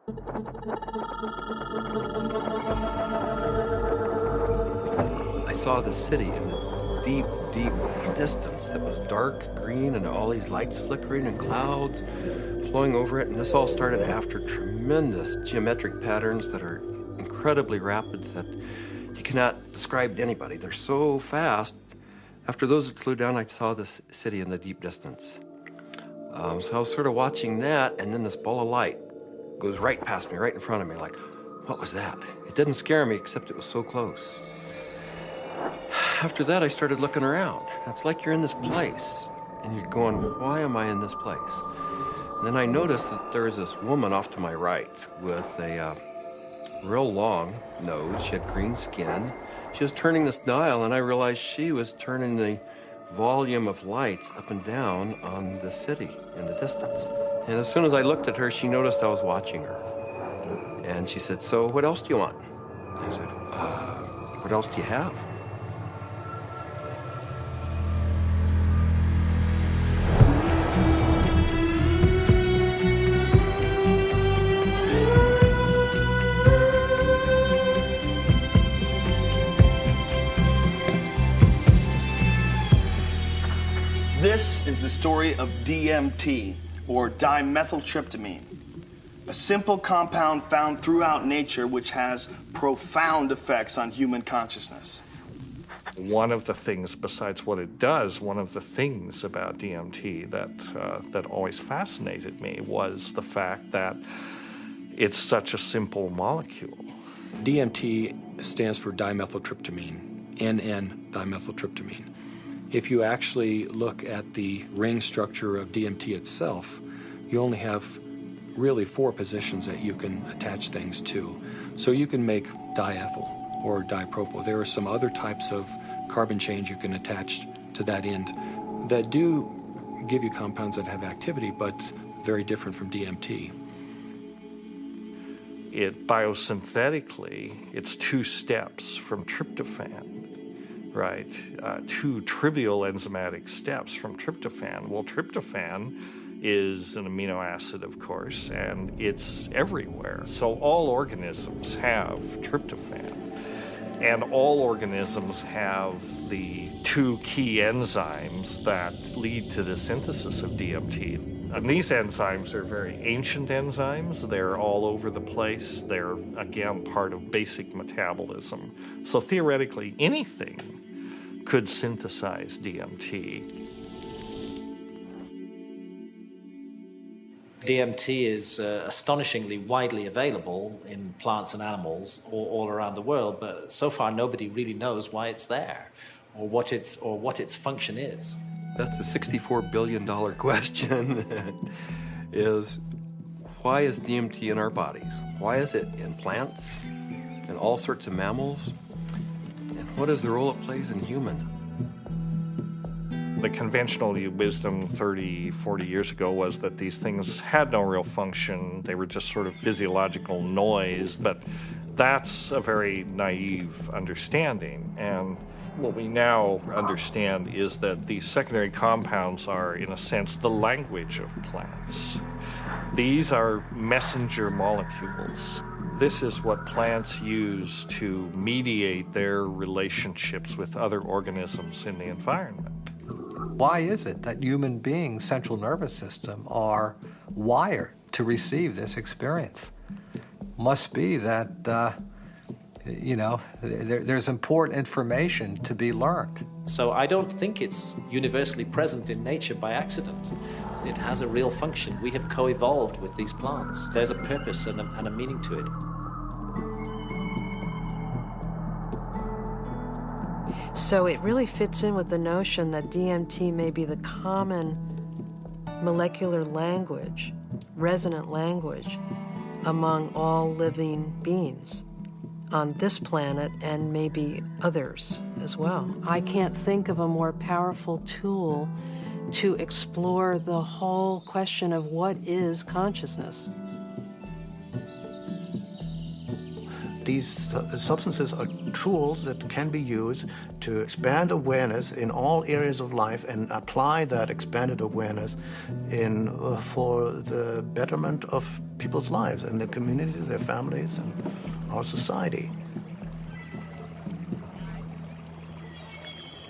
I saw the city in the deep, deep distance that was dark green and all these lights flickering and clouds flowing over it. And this all started after tremendous geometric patterns that are incredibly rapid that you cannot describe to anybody. They're so fast. After those had slowed down, I saw this city in the deep distance. So I was sort of watching that, and then this ball of light goes right past me, right in front of me, like, what was that? It didn't scare me, except it was so close. After that, I started looking around. It's like you're in this place, and you're going, why am I in this place? And then I noticed that there was this woman off to my right with a real long nose. She had green skin. She was turning this dial, and I realized she was turning the volume of lights up and down on the city in the distance. And as soon as I looked at her, she noticed I was watching her. And she said, so what else do you want? I said, what else do you have? This is the story of DMT, or Dimethyl a simple compound found throughout nature which has profound effects on human consciousness. One of the things, besides what it does, one of the things about DMT that always fascinated me was the fact that it's such a simple molecule. DMT stands for dimethyltryptamine, N-dimethyltryptamine. If you actually look at the ring structure of DMT itself, you only have really 4 positions that you can attach things to. So you can make diethyl or dipropyl. There are some other types of carbon chains you can attach to that end that do give you compounds that have activity, but very different from DMT. It biosynthetically, it's 2 steps from tryptophan. Right, 2 trivial enzymatic steps from tryptophan. Well, tryptophan is an amino acid, of course, and it's everywhere. So all organisms have tryptophan, and all organisms have the 2 key enzymes that lead to the synthesis of DMT. And these enzymes are very ancient enzymes. They're all over the place. They're, again, part of basic metabolism. So theoretically, anything could synthesize DMT. DMT is astonishingly widely available in plants and animals all around the world, but so far nobody really knows why it's there or what its function is. That's a $64 billion question, is why is DMT in our bodies? Why is it in plants and all sorts of mammals? And what is the role it plays in humans? The conventional wisdom 30, 40 years ago was that these things had no real function. They were just sort of physiological noise, but that's a very naive understanding. And what we now understand is that these secondary compounds are, in a sense, the language of plants. These are messenger molecules. This is what plants use to mediate their relationships with other organisms in the environment. Why is it that human beings' central nervous system are wired to receive this experience? Must be that, there's important information to be learned. So I don't think it's universally present in nature by accident. It has a real function. We have co-evolved with these plants. There's a purpose and a meaning to it. So it really fits in with the notion that DMT may be the common molecular language, resonant language, among all living beings on this planet and maybe others as well. I can't think of a more powerful tool to explore the whole question of what is consciousness. these substances are tools that can be used to expand awareness in all areas of life and apply that expanded awareness for the betterment of people's lives and their communities, their families, and our society.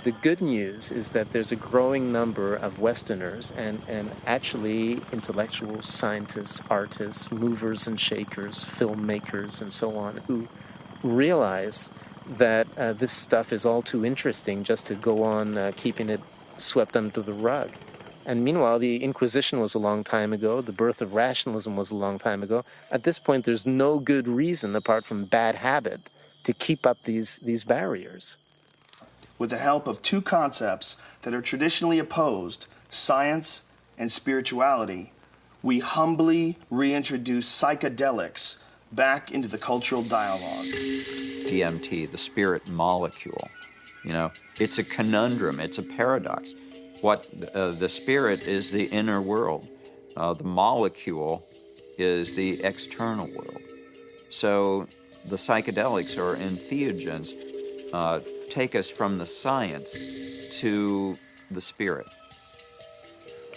The good news is that there's a growing number of Westerners and actually intellectuals, scientists, artists, movers and shakers, filmmakers, and so on, who realize that this stuff is all too interesting just to go on keeping it swept under the rug. And meanwhile, the Inquisition was a long time ago. The birth of rationalism was a long time ago. At this point, there's no good reason, apart from bad habit, to keep up these barriers. With the help of two concepts that are traditionally opposed, science and spirituality, we humbly reintroduce psychedelics back into the cultural dialogue. DMT, the spirit molecule, it's a conundrum, it's a paradox. What the spirit is the inner world. The molecule is the external world. So the psychedelics or entheogens take us from the science to the spirit.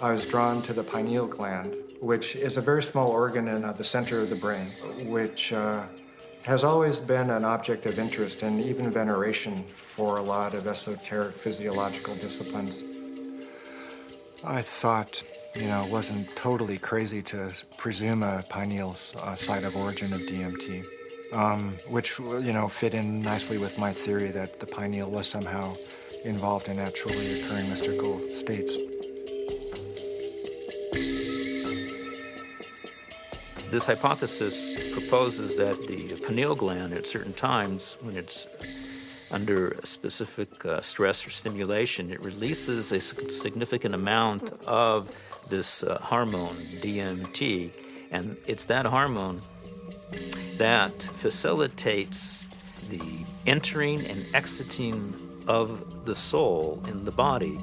I was drawn to the pineal gland, which is a very small organ in the center of the brain, which has always been an object of interest and even veneration for a lot of esoteric physiological disciplines. I thought, it wasn't totally crazy to presume a pineal site of origin of DMT. Which, fit in nicely with my theory that the pineal was somehow involved in naturally occurring mystical states. This hypothesis proposes that the pineal gland at certain times, when it's under a specific stress or stimulation, it releases a significant amount of this hormone, DMT, and it's that hormone that facilitates the entering and exiting of the soul in the body.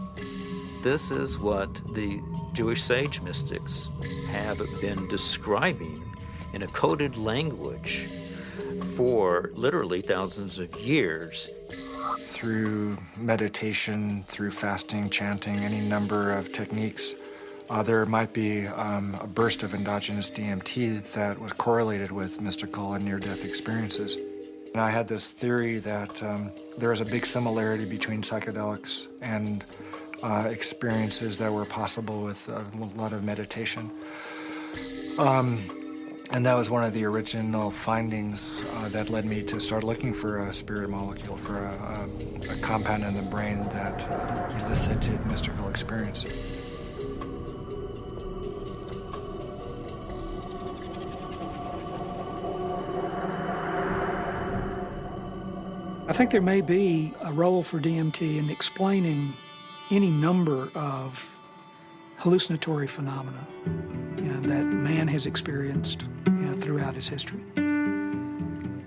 This is what the Jewish sage mystics have been describing in a coded language for literally thousands of years. Through meditation, through fasting, chanting, any number of techniques, there might be a burst of endogenous DMT that was correlated with mystical and near-death experiences. And I had this theory that there is a big similarity between psychedelics and experiences that were possible with a lot of meditation. And that was one of the original findings that led me to start looking for a spirit molecule, for a compound in the brain that elicited mystical experience. I think there may be a role for DMT in explaining any number of hallucinatory phenomena that man has experienced throughout his history.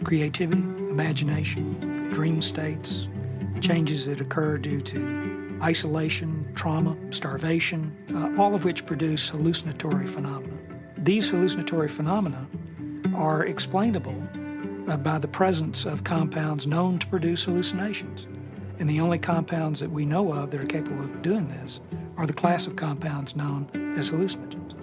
Creativity, imagination, dream states, changes that occur due to isolation, trauma, starvation, all of which produce hallucinatory phenomena. These hallucinatory phenomena are explainable by the presence of compounds known to produce hallucinations. And the only compounds that we know of that are capable of doing this are the class of compounds known as hallucinogens.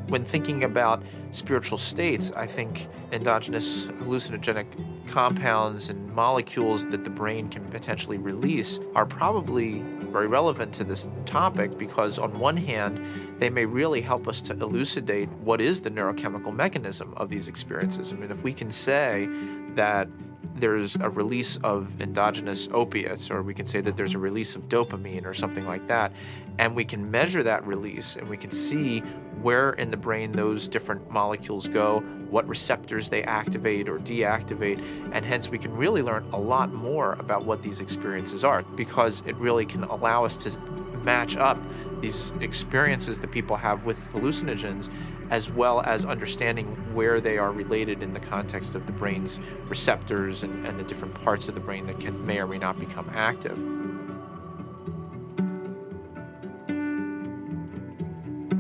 When thinking about spiritual states, I think endogenous hallucinogenic compounds and molecules that the brain can potentially release are probably very relevant to this topic, because on one hand, they may really help us to elucidate what is the neurochemical mechanism of these experiences. I mean, if we can say that there's a release of endogenous opiates, or we can say that there's a release of dopamine or something like that, and we can measure that release and we can see where in the brain those different molecules go, what receptors they activate or deactivate, and hence we can really learn a lot more about what these experiences are, because it really can allow us to match up these experiences that people have with hallucinogens, as well as understanding where they are related in the context of the brain's receptors and the different parts of the brain that may or may not become active.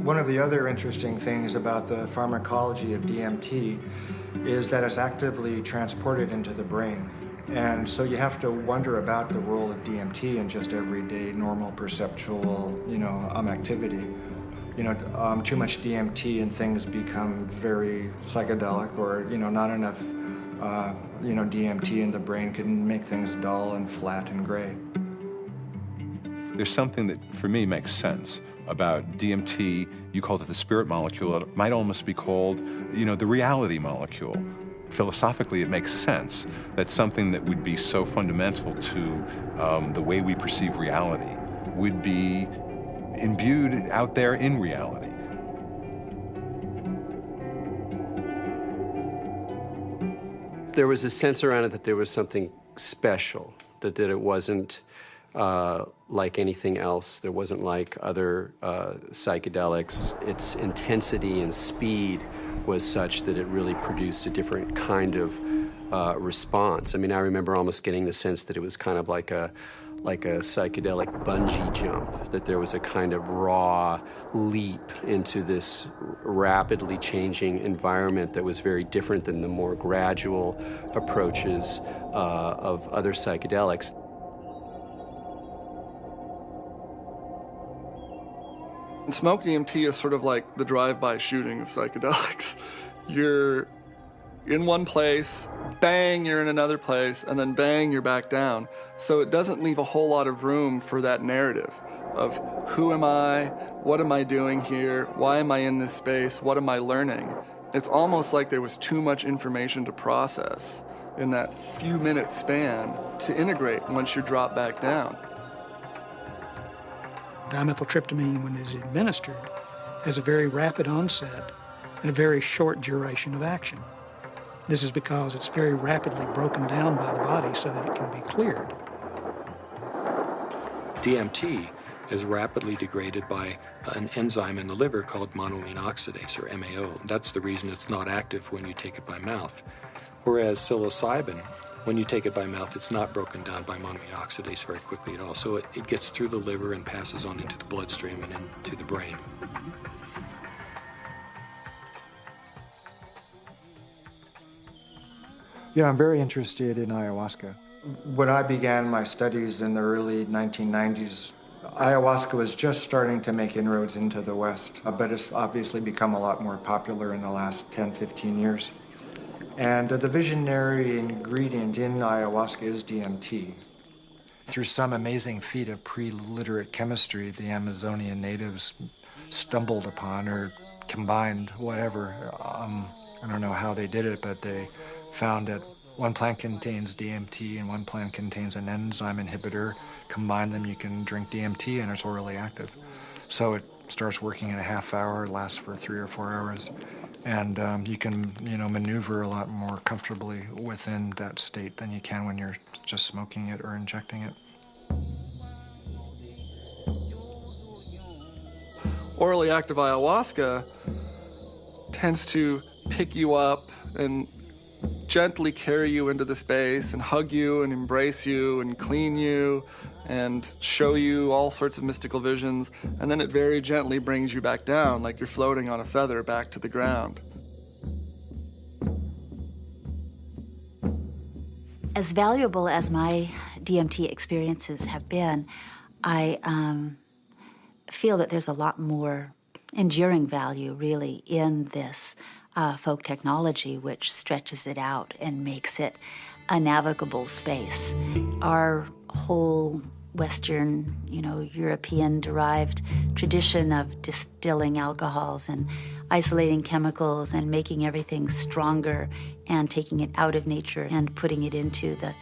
One of the other interesting things about the pharmacology of DMT is that it's actively transported into the brain. And so you have to wonder about the role of DMT in just everyday, normal, perceptual, activity. Too much DMT and things become very psychedelic, or, not enough, DMT in the brain can make things dull and flat and gray. There's something that, for me, makes sense about DMT. You called it the spirit molecule. It might almost be called, the reality molecule. Philosophically, it makes sense that something that would be so fundamental to the way we perceive reality would be imbued out there in reality. There was a sense around it that there was something special, that it wasn't like anything else. There wasn't like other psychedelics. Its intensity and speed was such that it really produced a different kind of response. I mean, I remember almost getting the sense that it was kind of like a psychedelic bungee jump, that there was a kind of raw leap into this rapidly changing environment that was very different than the more gradual approaches of other psychedelics. Smoke DMT is sort of like the drive-by shooting of psychedelics. You're in one place, bang, you're in another place, and then bang, you're back down. So it doesn't leave a whole lot of room for that narrative of who am I, what am I doing here, why am I in this space, what am I learning? It's almost like there was too much information to process in that few-minute span to integrate once you drop back down. Dimethyltryptamine, when it's administered, has a very rapid onset and a very short duration of action. This is because it's very rapidly broken down by the body so that it can be cleared. DMT is rapidly degraded by an enzyme in the liver called monoamine oxidase, or MAO. That's the reason it's not active when you take it by mouth. Whereas psilocybin, when you take it by mouth, it's not broken down by monoamine oxidase very quickly at all. So it gets through the liver and passes on into the bloodstream and into the brain. Yeah, I'm very interested in ayahuasca. When I began my studies in the early 1990s, ayahuasca was just starting to make inroads into the West, but it's obviously become a lot more popular in the last 10, 15 years. And the visionary ingredient in ayahuasca is DMT. Through some amazing feat of pre-literate chemistry, the Amazonian natives stumbled upon or combined whatever. I don't know how they did it, but they found that one plant contains DMT and one plant contains an enzyme inhibitor. Combine them, you can drink DMT and it's orally active. So it starts working in a half hour, lasts for 3 or 4 hours. And you can, maneuver a lot more comfortably within that state than you can when you're just smoking it or injecting it. Orally active ayahuasca tends to pick you up and gently carry you into the space and hug you and embrace you and clean you and show you all sorts of mystical visions, and then it very gently brings you back down like you're floating on a feather back to the ground. As valuable as my DMT experiences have been, I feel that there's a lot more enduring value, really, in this folk technology, which stretches it out and makes it a navigable space. Our whole Western, European-derived tradition of distilling alcohols and isolating chemicals and making everything stronger and taking it out of nature and putting it into the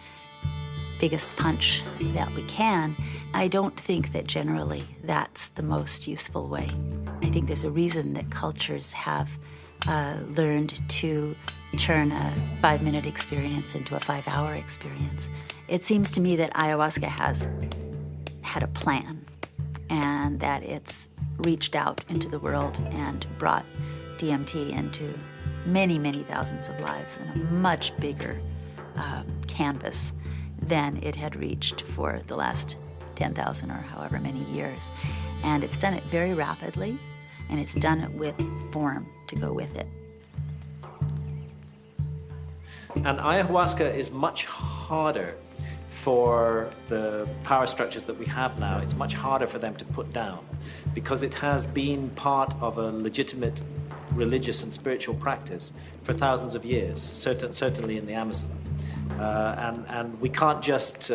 biggest punch that we can, I don't think that generally that's the most useful way. I think there's a reason that cultures have learned to turn a 5-minute experience into a 5-hour experience. It seems to me that ayahuasca has had a plan and that it's reached out into the world and brought DMT into many, many thousands of lives in a much bigger canvas than it had reached for the last 10,000 or however many years. And it's done it very rapidly and it's done with form to go with it. And ayahuasca is much harder for the power structures that we have now. It's much harder for them to put down because it has been part of a legitimate religious and spiritual practice for thousands of years, certainly in the Amazon. And we can't just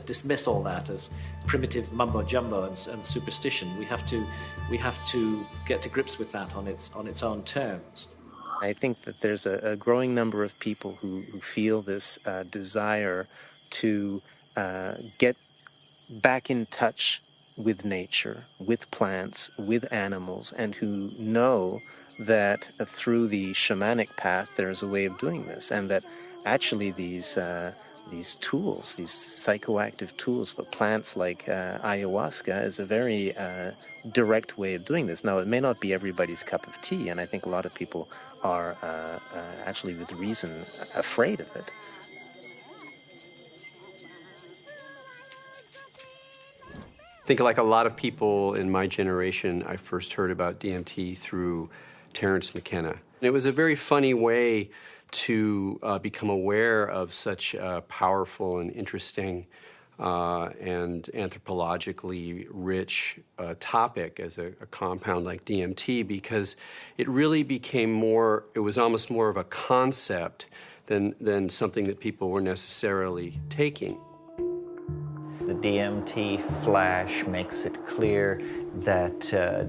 dismiss all that as primitive mumbo jumbo and superstition. We have to get to grips with that on its own terms. I think that there's a growing number of people who feel this desire to get back in touch with nature, with plants, with animals, and who know that through the shamanic path there's a way of doing this, and that actually these tools, these psychoactive tools for plants like ayahuasca is a very direct way of doing this. Now, it may not be everybody's cup of tea, and I think a lot of people are actually with reason afraid of it. I think like a lot of people in my generation, I first heard about DMT through Terence McKenna. And it was a very funny way to become aware of such a powerful and interesting and anthropologically rich topic as a compound like DMT, because it really became more, it was almost more of a concept than something that people were necessarily taking. The DMT flash makes it clear that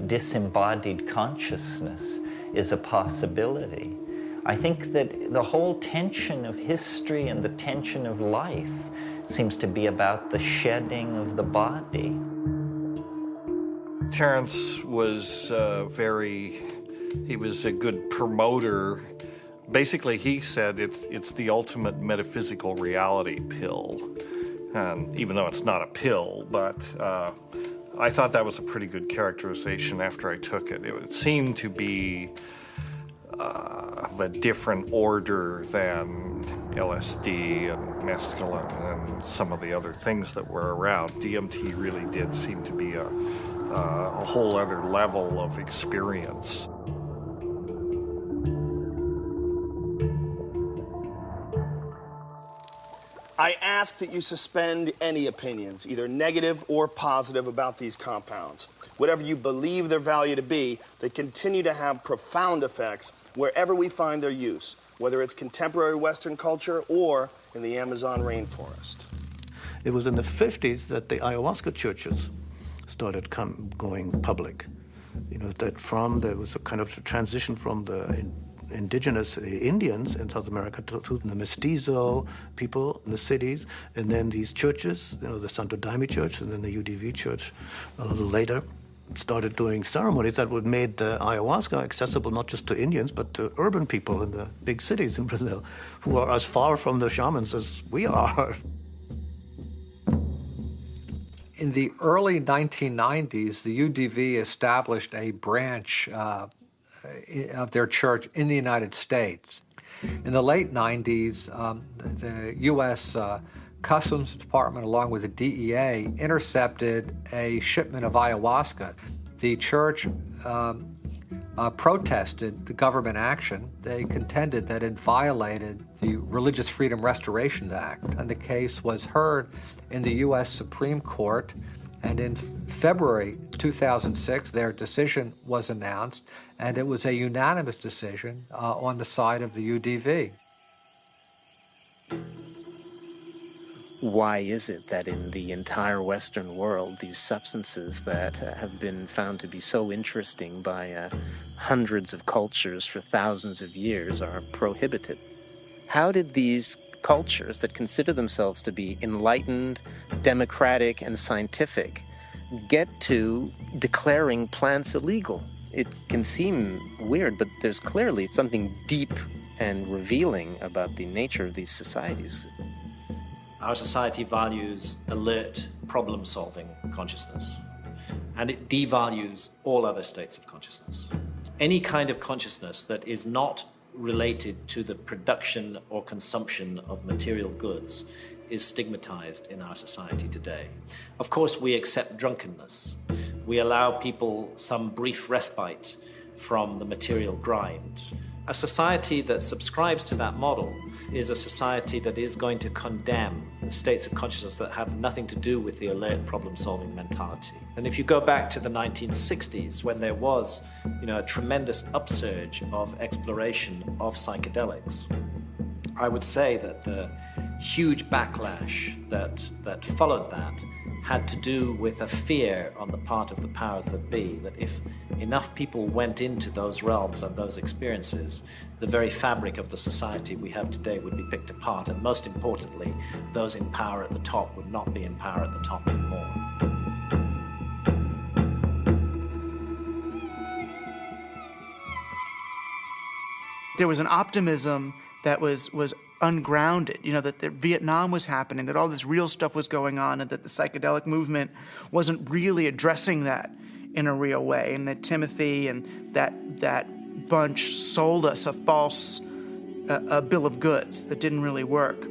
disembodied consciousness is a possibility. I think that the whole tension of history and the tension of life seems to be about the shedding of the body. Terence was he was a good promoter. Basically, he said it's the ultimate metaphysical reality pill. And even though it's not a pill, but I thought that was a pretty good characterization after I took it. It seemed to be of a different order than LSD and mescaline and some of the other things that were around. DMT really did seem to be a whole other level of experience. I ask that you suspend any opinions, either negative or positive, about these compounds. Whatever you believe their value to be, they continue to have profound effects wherever we find their use, whether it's contemporary Western culture or in the Amazon rainforest. It was in the 50s that the ayahuasca churches started going public. You know, there was a kind of transition from the indigenous Indians in South America to the mestizo people in the cities, and then these churches, you know, the Santo Daime Church and then the UDV Church a little later, started doing ceremonies that would made ayahuasca accessible not just to Indians, but to urban people in the big cities in Brazil, who are as far from the shamans as we are. In the early 1990s, the UDV established a branch of their church in the United States. In the late 90s, the U.S. Customs Department, along with the DEA, intercepted a shipment of ayahuasca. The church protested the government action. They contended that it violated the Religious Freedom Restoration Act, and the case was heard in the U.S. Supreme Court. And in February 2006, their decision was announced, and it was a unanimous decision on the side of the UDV. Why is it that in the entire Western world, these substances that have been found to be so interesting by hundreds of cultures for thousands of years are prohibited? How did these cultures that consider themselves to be enlightened, democratic, and scientific get to declaring plants illegal? It can seem weird, but there's clearly something deep and revealing about the nature of these societies. Our society values alert, problem-solving consciousness, and it devalues all other states of consciousness. Any kind of consciousness that is not related to the production or consumption of material goods is stigmatized in our society today. Of course, we accept drunkenness, We allow people some brief respite from the material grind. A society that subscribes to that model is a society that is going to condemn states of consciousness that have nothing to do with the alert problem-solving mentality. And if you go back to the 1960s, when there was, a tremendous upsurge of exploration of psychedelics, I would say that the huge backlash that followed that had to do with a fear on the part of the powers that be, that if enough people went into those realms and those experiences, the very fabric of the society we have today would be picked apart, and most importantly, those in power at the top would not be in power at the top anymore. There was an optimism that was ungrounded, that Vietnam was happening, that all this real stuff was going on, and that the psychedelic movement wasn't really addressing that in a real way, and that Timothy and that bunch sold us a false bill of goods that didn't really work.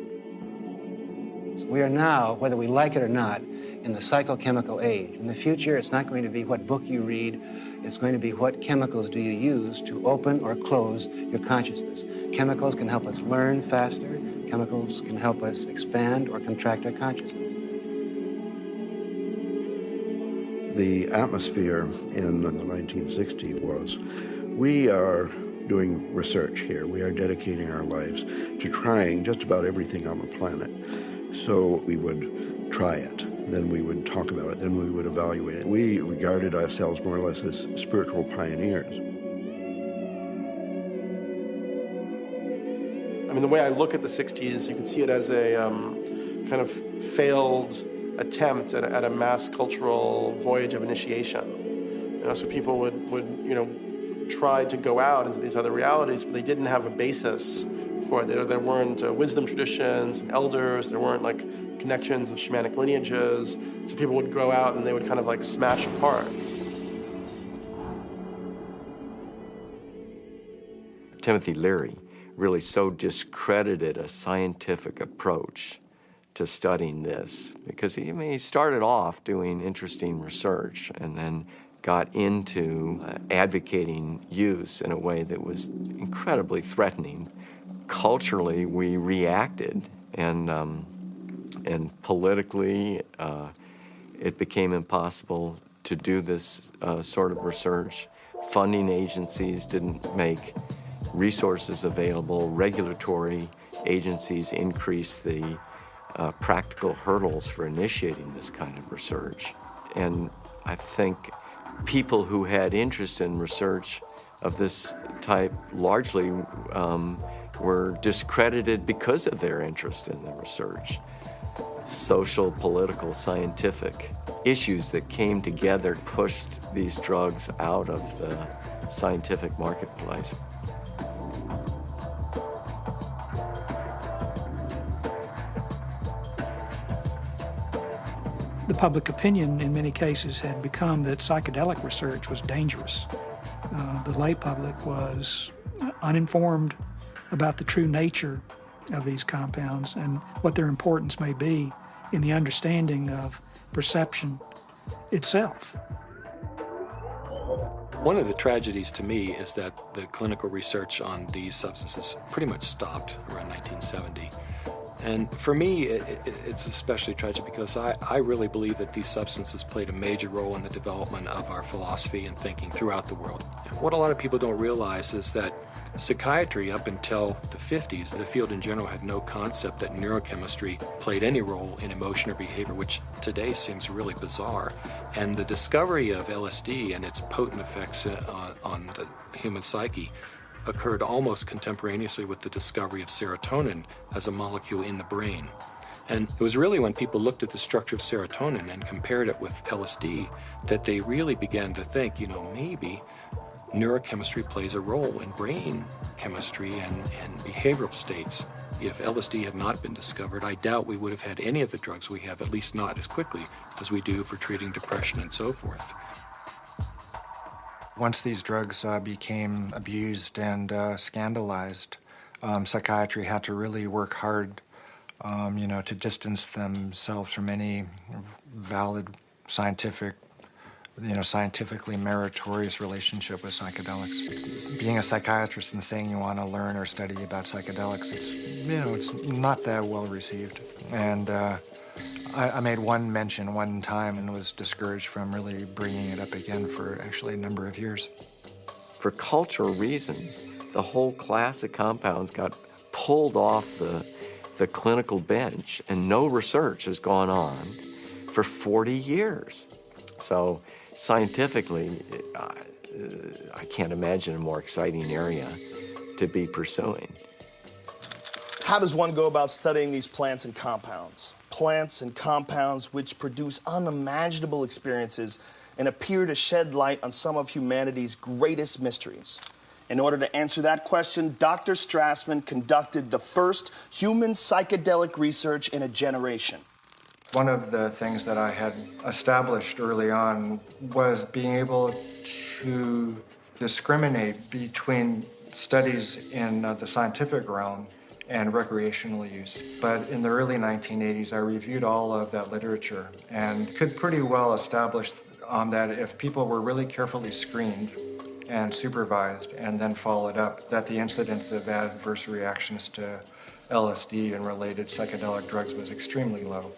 We are now, whether we like it or not, in the psychochemical age. In the future, it's not going to be what book you read, it's going to be what chemicals do you use to open or close your consciousness. Chemicals can help us learn faster. Chemicals can help us expand or contract our consciousness. The atmosphere in the 1960s was, we are doing research here. We are dedicating our lives to trying just about everything on the planet. So we would try it. Then we would talk about it, then we would evaluate it. We regarded ourselves more or less as spiritual pioneers. I mean, the way I look at the 60s, you can see it as a kind of failed attempt at a mass cultural voyage of initiation. So people would try to go out into these other realities, but they didn't have a basis for it. There weren't wisdom traditions and elders. There weren't connections of shamanic lineages. So people would go out and they would kind of smash apart. Timothy Leary really so discredited a scientific approach to studying this because he started off doing interesting research and then got into advocating use in a way that was incredibly threatening. Culturally, we reacted, and politically, it became impossible to do this sort of research. Funding agencies didn't make resources available. Regulatory agencies increased the practical hurdles for initiating this kind of research. And I think people who had interest in research of this type largely were discredited because of their interest in the research. Social, political, scientific issues that came together pushed these drugs out of the scientific marketplace. The public opinion in many cases had become that psychedelic research was dangerous. The lay public was uninformed about the true nature of these compounds and what their importance may be in the understanding of perception itself. One of the tragedies to me is that the clinical research on these substances pretty much stopped around 1970. And for me, it's especially tragic because I really believe that these substances played a major role in the development of our philosophy and thinking throughout the world. And what a lot of people don't realize is that psychiatry, up until the 50s, the field in general had no concept that neurochemistry played any role in emotion or behavior, which today seems really bizarre. And the discovery of LSD and its potent effects on the human psyche occurred almost contemporaneously with the discovery of serotonin as a molecule in the brain. And it was really when people looked at the structure of serotonin and compared it with LSD that they really began to think, maybe neurochemistry plays a role in brain chemistry and behavioral states. If LSD had not been discovered, I doubt we would have had any of the drugs we have, at least not as quickly as we do for treating depression and so forth. Once these drugs became abused and scandalized, psychiatry had to really work hard, to distance themselves from any valid scientific scientifically meritorious relationship with psychedelics. Being a psychiatrist and saying you want to learn or study about psychedelics, it's not that well received. And I made one mention one time and was discouraged from really bringing it up again for actually a number of years. For cultural reasons, the whole class of compounds got pulled off the clinical bench, and no research has gone on for 40 years. So scientifically, I can't imagine a more exciting area to be pursuing. How does one go about studying these plants and compounds? Plants and compounds which produce unimaginable experiences and appear to shed light on some of humanity's greatest mysteries. In order to answer that question, Dr. Strassman conducted the first human psychedelic research in a generation. One of the things that I had established early on was being able to discriminate between studies in the scientific realm and recreational use. But in the early 1980s, I reviewed all of that literature and could pretty well establish that if people were really carefully screened and supervised and then followed up, that the incidence of adverse reactions to LSD and related psychedelic drugs was extremely low.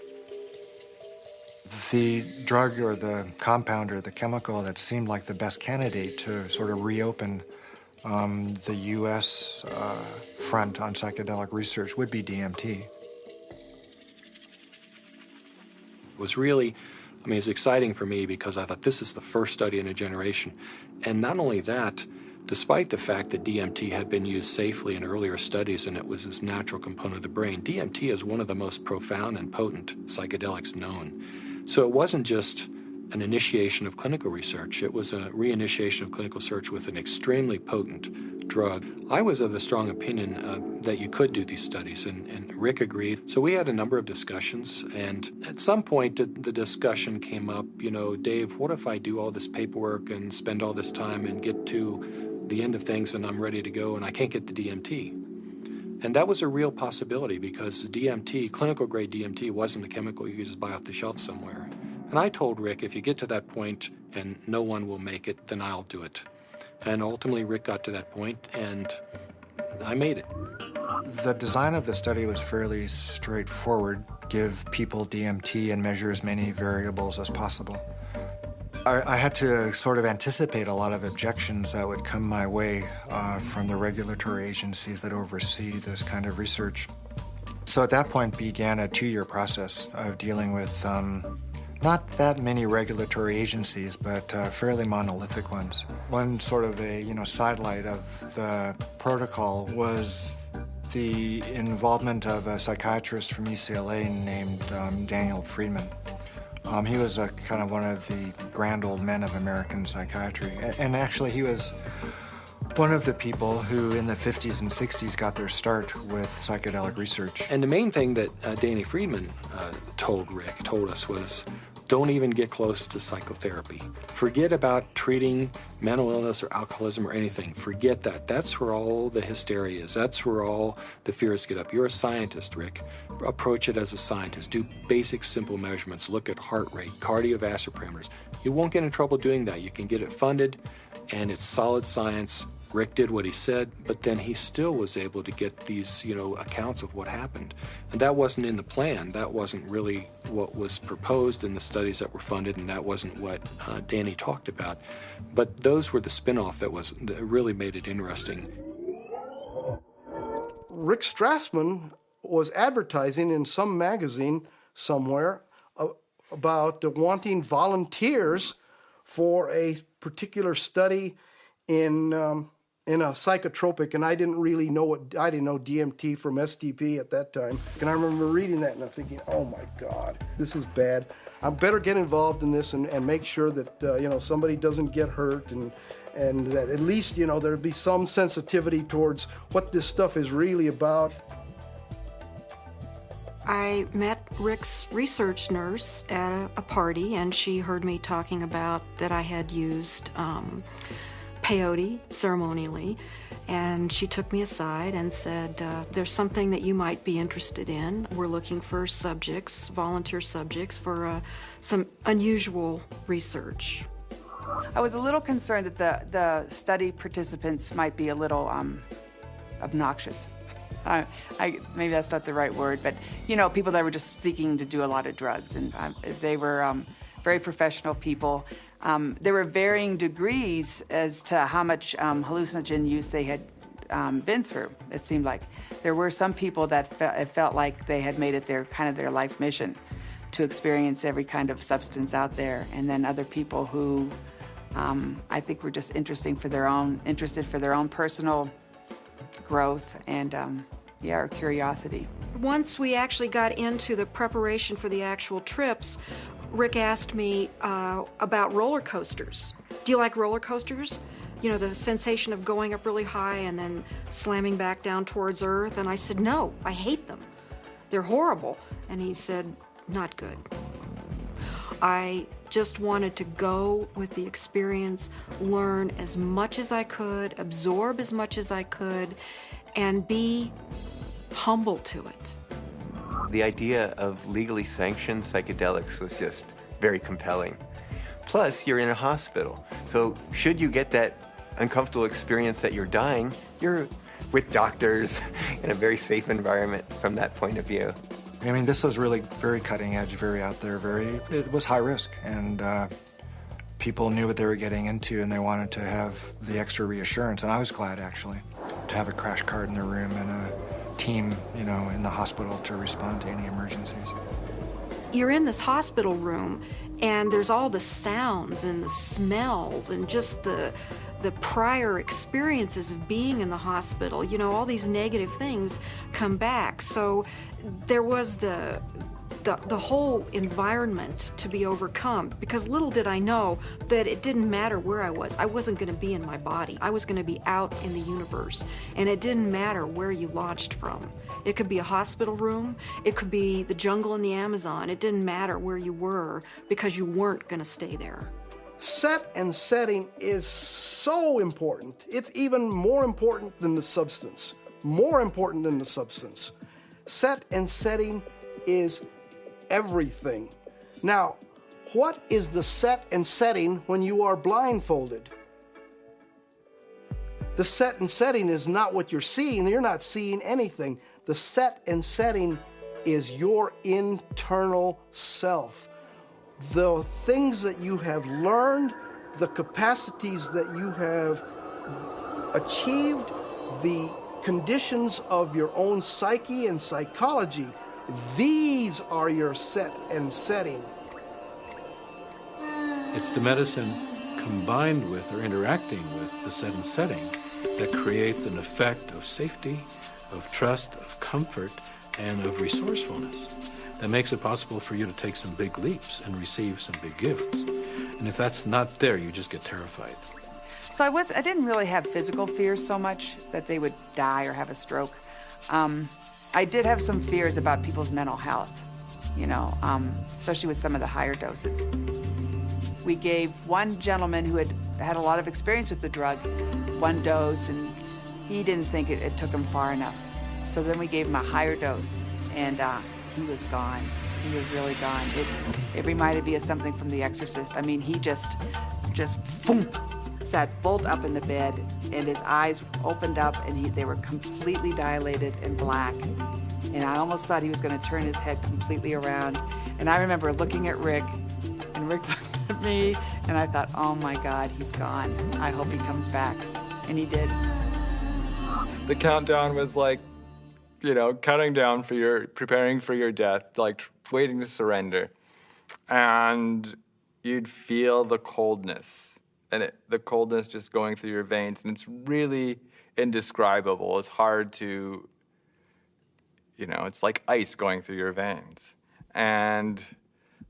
The drug or the compound or the chemical that seemed like the best candidate to sort of reopen the U.S. front on psychedelic research would be DMT. It was really, it was exciting for me because I thought this is the first study in a generation. And not only that, despite the fact that DMT had been used safely in earlier studies and it was this natural component of the brain, DMT is one of the most profound and potent psychedelics known. So it wasn't just an initiation of clinical research, it was a reinitiation of clinical research with an extremely potent drug. I was of the strong opinion that you could do these studies, and Rick agreed. So we had a number of discussions, and at some point the discussion came up, Dave, what if I do all this paperwork and spend all this time and get to the end of things and I'm ready to go and I can't get the DMT? And that was a real possibility because DMT, clinical grade DMT, wasn't a chemical you could just buy off the shelf somewhere. And I told Rick, if you get to that point and no one will make it, then I'll do it. And ultimately Rick got to that point and I made it. The design of the study was fairly straightforward. Give people DMT and measure as many variables as possible. I had to sort of anticipate a lot of objections that would come my way from the regulatory agencies that oversee this kind of research. So at that point began a 2-year process of dealing with not that many regulatory agencies, but fairly monolithic ones. One sort of a sidelight of the protocol was the involvement of a psychiatrist from UCLA named Daniel Friedman. He was kind of one of the grand old men of American psychiatry. And actually, he was one of the people who in the 50s and 60s got their start with psychedelic research. And the main thing that Danny Friedman told us was, don't even get close to psychotherapy. Forget about treating mental illness or alcoholism or anything. Forget that. That's where all the hysteria is. That's where all the fears get up. You're a scientist, Rick. Approach it as a scientist. Do basic, simple measurements. Look at heart rate, cardiovascular parameters. You won't get in trouble doing that. You can get it funded, and it's solid science. Rick did what he said, but then he still was able to get these, accounts of what happened. And that wasn't in the plan. That wasn't really what was proposed in the studies that were funded, and that wasn't what Danny talked about. But those were the spin-off that really made it interesting. Rick Strassman was advertising in some magazine somewhere about wanting volunteers for a particular study in a psychotropic, and I didn't really know I didn't know DMT from STP at that time. And I remember reading that and I'm thinking, oh my God, this is bad. I better get involved in this and make sure that somebody doesn't get hurt and that at least there'd be some sensitivity towards what this stuff is really about. I met Rick's research nurse at a party, and she heard me talking about that I had used peyote ceremonially, and she took me aside and said, there's something that you might be interested in. We're looking for subjects, volunteer subjects, for some unusual research. I was a little concerned that the study participants might be a little obnoxious. Maybe that's not the right word, but you know, people that were just seeking to do a lot of drugs, and they were very professional people. There were varying degrees as to how much hallucinogen use they had been through. It seemed like there were some people that it felt like they had made it their life mission to experience every kind of substance out there, and then other people who I think were just interested for their own personal growth and or curiosity. Once we actually got into the preparation for the actual trips, Rick asked me about roller coasters. Do you like roller coasters? You know, the sensation of going up really high and then slamming back down towards Earth. And I said, no, I hate them. They're horrible. And he said, not good. I just wanted to go with the experience, learn as much as I could, absorb as much as I could, and be humble to it. The idea of legally sanctioned psychedelics was just very compelling. Plus, you're in a hospital, so should you get that uncomfortable experience that you're dying, you're with doctors in a very safe environment from that point of view. I mean, this was really very cutting edge, very out there, it was high risk, and people knew what they were getting into, and they wanted to have the extra reassurance, and I was glad, actually, to have a crash cart in their room and a team, you know, in the hospital to respond to any emergencies. You're in this hospital room, and there's all the sounds and the smells and just the prior experiences of being in the hospital. You know, all these negative things come back. So there was the whole environment to be overcome, because little did I know that it didn't matter where I was. I wasn't going to be in my body. I was going to be out in the universe, and it didn't matter where you launched from. It could be a hospital room, it could be the jungle in the Amazon. It didn't matter where you were, because you weren't going to stay there. Set and setting is so important. It's even more important than the substance. More important than the substance. Set and setting is everything. Now, what is the set and setting when you are blindfolded? The set and setting is not what you're seeing. You're not seeing anything. The set and setting is your internal self. The things that you have learned, the capacities that you have achieved, the conditions of your own psyche and psychology, these are your set and setting. It's the medicine combined with or interacting with the set and setting that creates an effect of safety, of trust, of comfort, and of resourcefulness that makes it possible for you to take some big leaps and receive some big gifts. And if that's not there, you just get terrified. So I didn't really have physical fears so much that they would die or have a stroke. I did have some fears about people's mental health, you know, especially with some of the higher doses. We gave one gentleman who had a lot of experience with the drug one dose, and he didn't think it took him far enough. So then we gave him a higher dose, and he was gone. He was really gone. It reminded me of something from The Exorcist. I mean, he just boom, sat bolt up in the bed, and his eyes opened up, and they were completely dilated and black. And I almost thought he was going to turn his head completely around. And I remember looking at Rick, and Rick looked at me, and I thought, oh my God, he's gone. I hope he comes back. And he did. The countdown was like, you know, counting down preparing for your death, like waiting to surrender. And you'd feel the coldness, and the coldness just going through your veins, and it's really indescribable. It's hard to, you know, it's like ice going through your veins. And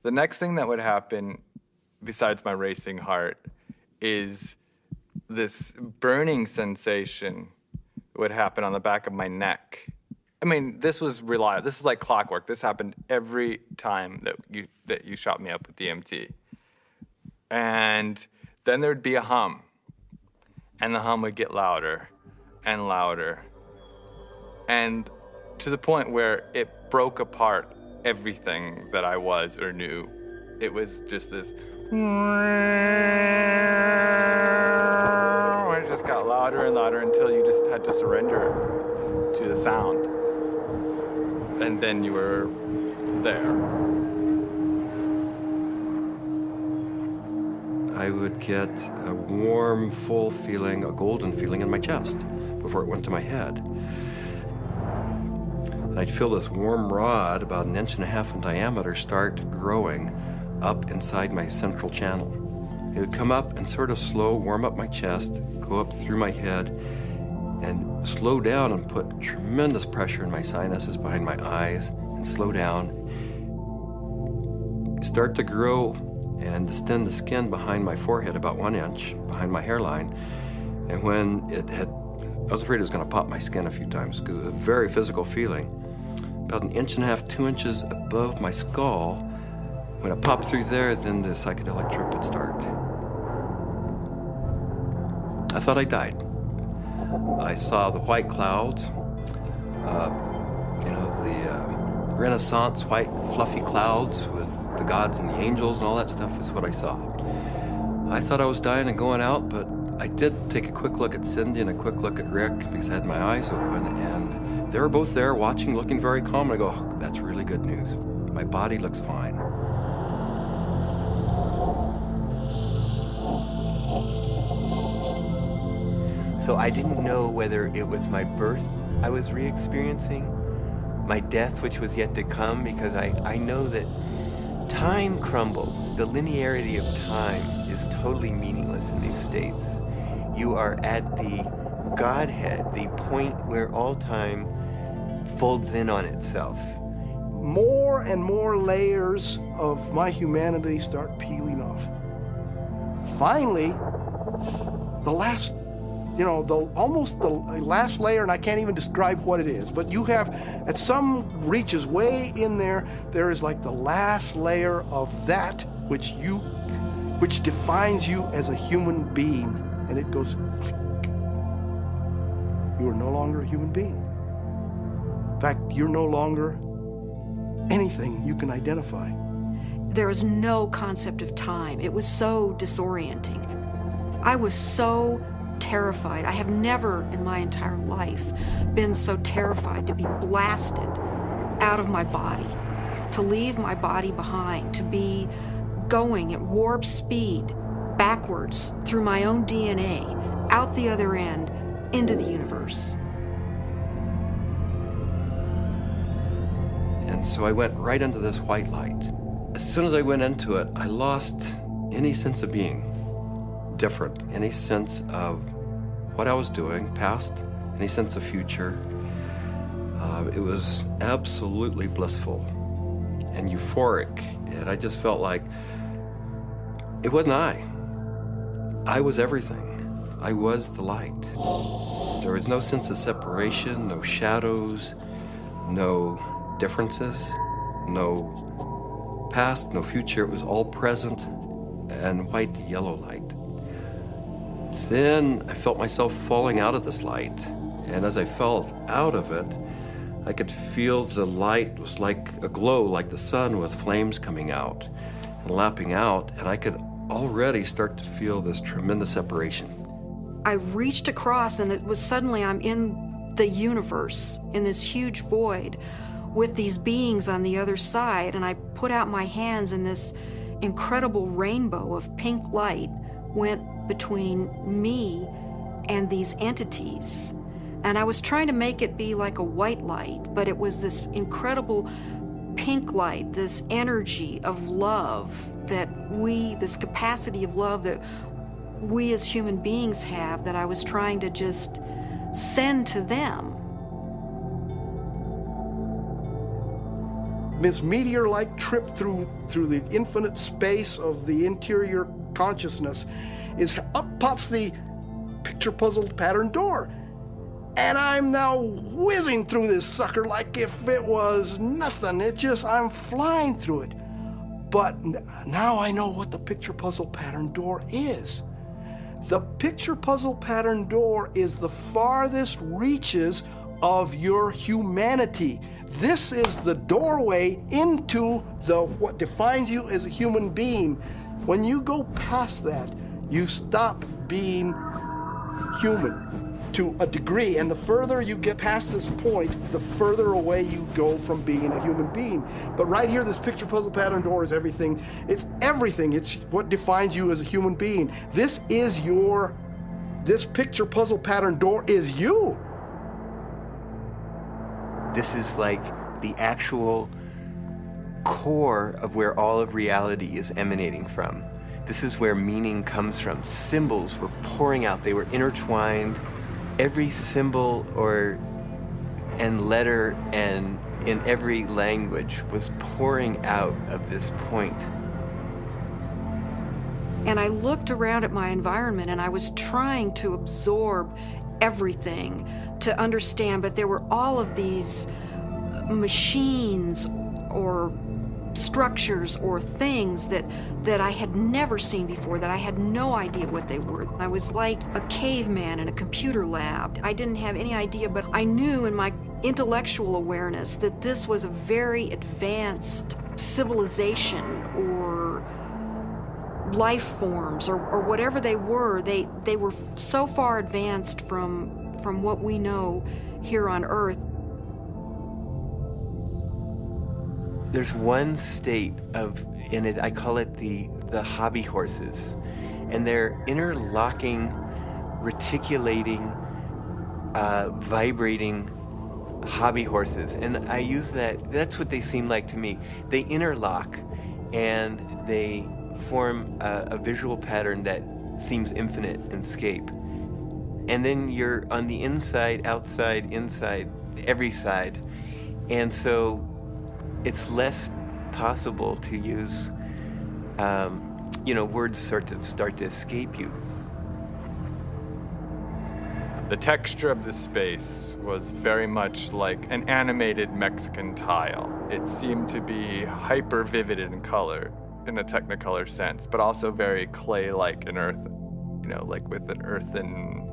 the next thing that would happen, besides my racing heart, is this burning sensation would happen on the back of my neck. I mean, this was reliable. This is like clockwork. This happened every time that you shot me up with DMT. And then there'd be a hum, and the hum would get louder and louder, and to the point where it broke apart everything that I was or knew. It was just this, had to surrender to the sound. And then you were there. I would get a warm, full feeling, a golden feeling in my chest before it went to my head. And I'd feel this warm rod, about 1.5 inches in diameter, start growing up inside my central channel. It would come up and sort of slow, warm up my chest, go up through my head, and slow down and put tremendous pressure in my sinuses behind my eyes, and slow down. Start to grow and distend the skin behind my forehead about 1 inch, behind my hairline. And when it had, I was afraid it was going to pop my skin a few times because it was a very physical feeling. About 1.5 inches, 2 inches above my skull, when it popped through there, then the psychedelic trip would start. I thought I died. I saw the white clouds, the Renaissance white fluffy clouds with the gods and the angels and all that stuff is what I saw. I thought I was dying and going out, but I did take a quick look at Cindy and a quick look at Rick because I had my eyes open, and they were both there watching, looking very calm. And I go, oh, that's really good news. My body looks fine. So I didn't know whether it was my birth I was re-experiencing, my death which was yet to come, because I know that time crumbles. The linearity of time is totally meaningless in these states. You are at the Godhead, the point where all time folds in on itself. More and more layers of my humanity start peeling off. Finally, the last almost the last layer, and I can't even describe what it is, but you have, at some reaches way in there, there is like the last layer of that which defines you as a human being, and it goes click. You are no longer a human being. In fact, you're no longer anything you can identify. There was no concept of time. It was so disorienting. I was so terrified. I have never in my entire life been so terrified to be blasted out of my body, to leave my body behind, to be going at warp speed backwards through my own DNA, out the other end, into the universe. And so I went right into this white light. As soon as I went into it, I lost any sense of being different, any sense of what I was doing, past, any sense of future. It was absolutely blissful and euphoric, and I just felt like it wasn't I. I was everything. I was the light. There was no sense of separation, no shadows, no differences, no past, no future. It was all present and white yellow light. Then I felt myself falling out of this light, and as I fell out of it, I could feel the light was like a glow, like the sun with flames coming out and lapping out, and I could already start to feel this tremendous separation. I reached across, and it was suddenly I'm in the universe, in this huge void, with these beings on the other side, and I put out my hands, and this incredible rainbow of pink light went between me and these entities. And I was trying to make it be like a white light, but it was this incredible pink light, this energy of love this capacity of love that we as human beings have, that I was trying to just send to them. This meteor-like trip through the infinite space of the interior consciousness is up pops the picture puzzle pattern door. And I'm now whizzing through this sucker like if it was nothing. I'm flying through it. But now I know what the picture puzzle pattern door is. The picture puzzle pattern door is the farthest reaches of your humanity. This is the doorway into what defines you as a human being. When you go past that, you stop being human. to a degree, and the further you get past this point, the further away you go from being a human being. But right here, this picture puzzle pattern door is everything. It's everything. It's what defines you as a human being. This picture puzzle pattern door is you. This is like the actual core of where all of reality is emanating from. This is where meaning comes from. Symbols were pouring out. They were intertwined. Every symbol and letter and in every language was pouring out of this point. And I looked around at my environment and I was trying to absorb everything, to understand, but there were all of these machines or structures or things that I had never seen before, that I had no idea what they were. I was like a caveman in a computer lab. I didn't have any idea, but I knew in my intellectual awareness that this was a very advanced civilization or life forms or whatever they were. They were so far advanced from what we know here on Earth. There's one state in it, I call it the hobby horses, and they're interlocking, reticulating, vibrating hobby horses. And I use that's what they seem like to me. They interlock and they form a visual pattern that seems infinite in scape. And then you're on the inside, outside, inside, every side. And so it's less possible to use, words sort of start to escape you. The texture of the space was very much like an animated Mexican tile. It seemed to be hyper vivid in color, in a Technicolor sense, but also very clay-like and earth, like with an earthen,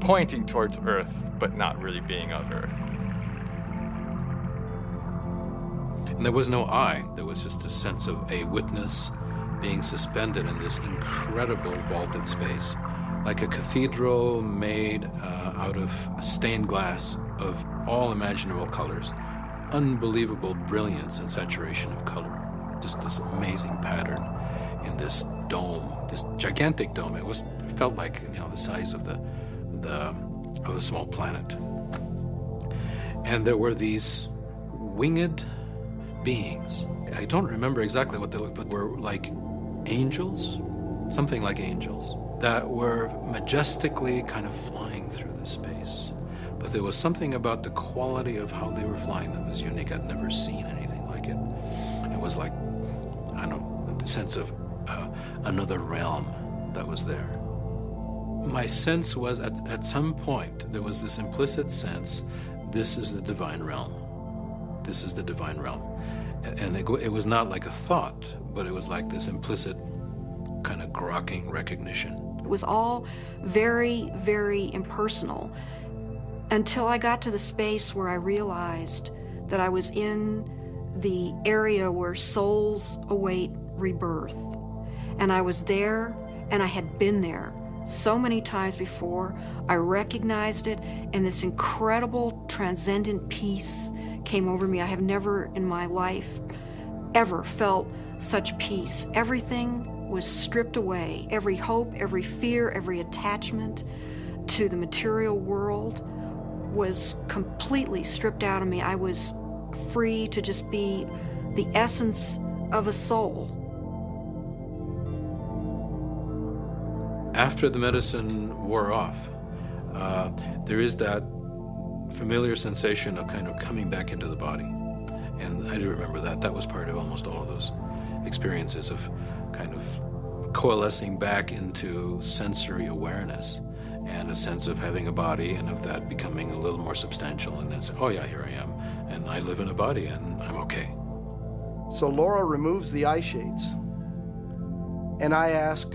pointing towards earth, but not really being of earth. And there was no I. There was just a sense of a witness being suspended in this incredible vaulted space, like a cathedral made out of stained glass of all imaginable colors. Unbelievable brilliance and saturation of color. Just this amazing pattern in this dome, this gigantic dome. It felt like the size of a small planet. And there were these winged beings. I don't remember exactly what they looked, but were like angels, something like angels, that were majestically kind of flying through the space. But there was something about the quality of how they were flying that was unique. I'd never seen anything like it. It was like, I don't know, the sense of another realm that was there. My sense was at some point, there was this implicit sense, this is the divine realm. This is the divine realm. And it was not like a thought, but it was like this implicit kind of grokking recognition. It was all very, very impersonal until I got to the space where I realized that I was in the area where souls await rebirth. And I was there, and I had been there so many times before. I recognized it, and this incredible transcendent peace came over me. I have never in my life ever felt such peace. Everything was stripped away. Every hope, every fear, every attachment to the material world was completely stripped out of me. I was free to just be the essence of a soul. After the medicine wore off, there is that familiar sensation of kind of coming back into the body. And I do remember that. That was part of almost all of those experiences of kind of coalescing back into sensory awareness and a sense of having a body and of that becoming a little more substantial and then say, oh yeah, here I am. And I live in a body and I'm okay. So Laura removes the eye shades. And I ask,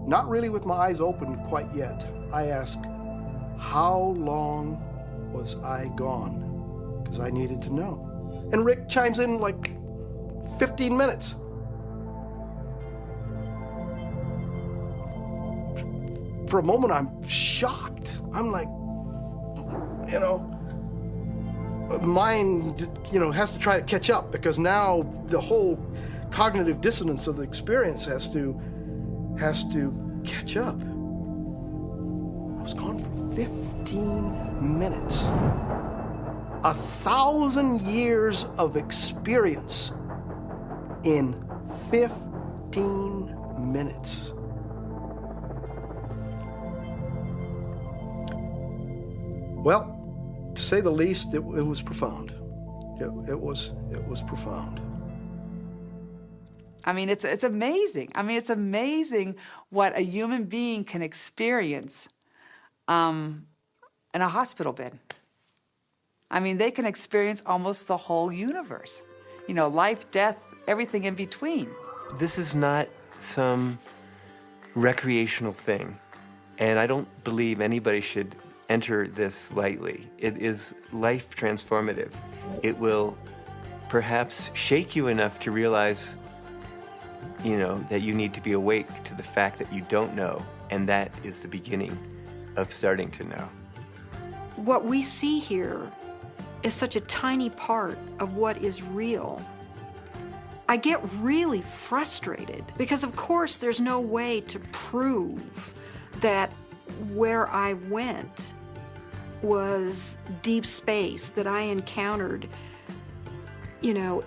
not really with my eyes open quite yet, I ask, how long was I gone? Because I needed to know. And Rick chimes in like 15 minutes. for a moment, I'm shocked. I'm like, you know, mind, you know, has to try to catch up, because now the whole cognitive dissonance of the experience has to catch up. I was gone for 15 minutes. 1,000 years of experience in 15 minutes. Well, to say the least, it was profound. It was profound. I mean, it's amazing. I mean, it's amazing what a human being can experience in a hospital bed. I mean, they can experience almost the whole universe. You know, life, death, everything in between. This is not some recreational thing, and I don't believe anybody should enter this lightly. It is life transformative. It will perhaps shake you enough to realize, you know, that you need to be awake to the fact that you don't know, and that is the beginning of starting to know. What we see here is such a tiny part of what is real. I get really frustrated because, of course, there's no way to prove that where I went was deep space, that I encountered, you know,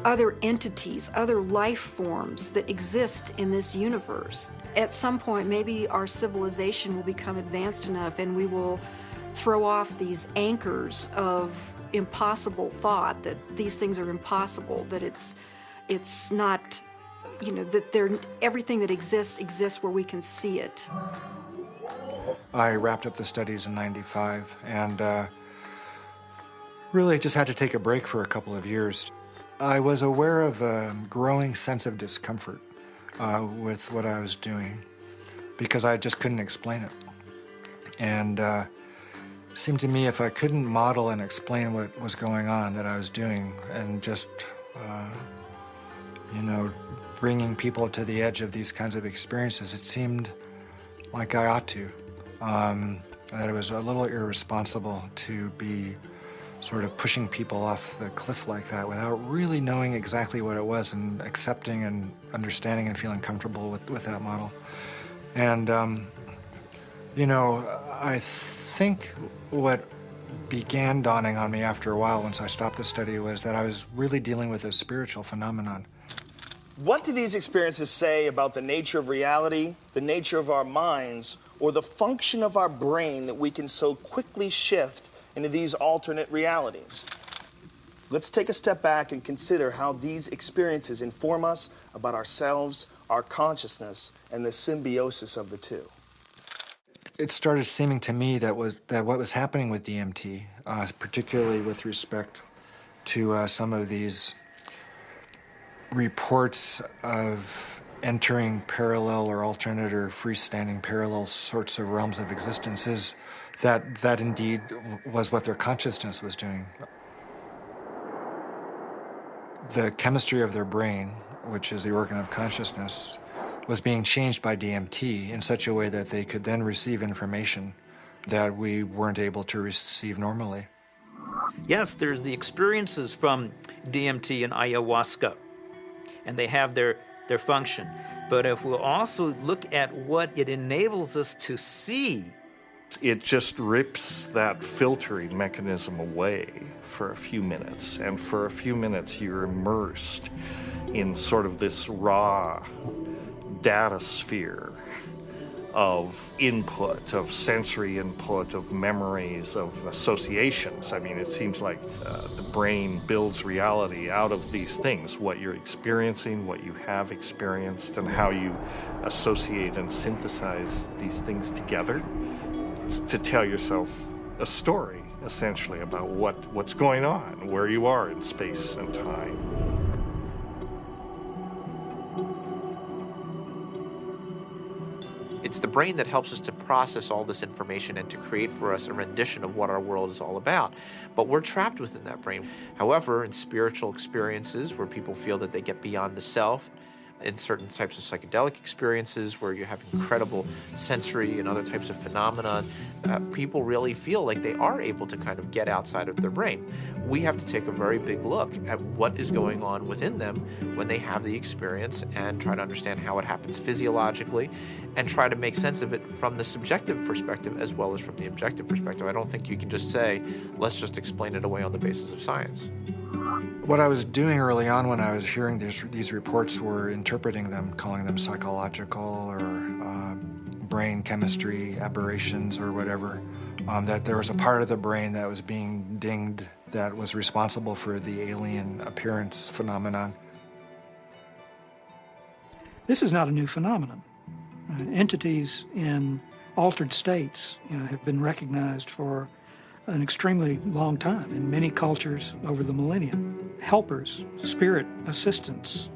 other entities, other life forms that exist in this universe. At some point, maybe our civilization will become advanced enough and we will throw off these anchors of impossible thought, that these things are impossible, that it's not, you know, that everything that exists where we can see it. I wrapped up the studies in '95 and really just had to take a break for a couple of years. I was aware of a growing sense of discomfort with what I was doing because I just couldn't explain it. And it seemed to me if I couldn't model and explain what was going on that I was doing and just, you know, bringing people to the edge of these kinds of experiences, it seemed like I ought to. That it was a little irresponsible to be sort of pushing people off the cliff like that without really knowing exactly what it was and accepting and understanding and feeling comfortable with that model. And, you know, I think what began dawning on me after a while once I stopped the study was that I was really dealing with a spiritual phenomenon. What do these experiences say about the nature of reality, the nature of our minds, or the function of our brain that we can so quickly shift into these alternate realities? Let's take a step back and consider how these experiences inform us about ourselves, our consciousness, and the symbiosis of the two. It started seeming to me that what was happening with DMT, particularly with respect to some of these reports of entering parallel or alternate or freestanding parallel sorts of realms of existence, is that indeed was what their consciousness was doing. The chemistry of their brain, which is the organ of consciousness, was being changed by DMT in such a way that they could then receive information that we weren't able to receive normally. Yes, there's the experiences from DMT and ayahuasca, and they have their function. But if we'll also look at what it enables us to see, it just rips that filtering mechanism away for a few minutes. And for a few minutes, you're immersed in sort of this raw data sphere of input, of sensory input, of memories, of associations. I mean, it seems like the brain builds reality out of these things, what you're experiencing, what you have experienced, and how you associate and synthesize these things together to tell yourself a story, essentially, about what's going on, where you are in space and time. It's the brain that helps us to process all this information and to create for us a rendition of what our world is all about. But we're trapped within that brain. However, in spiritual experiences where people feel that they get beyond the self, in certain types of psychedelic experiences where you have incredible sensory and other types of phenomena, people really feel like they are able to kind of get outside of their brain. We have to take a very big look at what is going on within them when they have the experience and try to understand how it happens physiologically and try to make sense of it from the subjective perspective as well as from the objective perspective. I don't think you can just say, let's just explain it away on the basis of science. What I was doing early on when I was hearing these reports were interpreting them, calling them psychological or brain chemistry aberrations or whatever, that there was a part of the brain that was being dinged that was responsible for the alien appearance phenomenon. This is not a new phenomenon. Entities in altered states have been recognized for an extremely long time in many cultures over the millennia. Helpers, spirit assistants,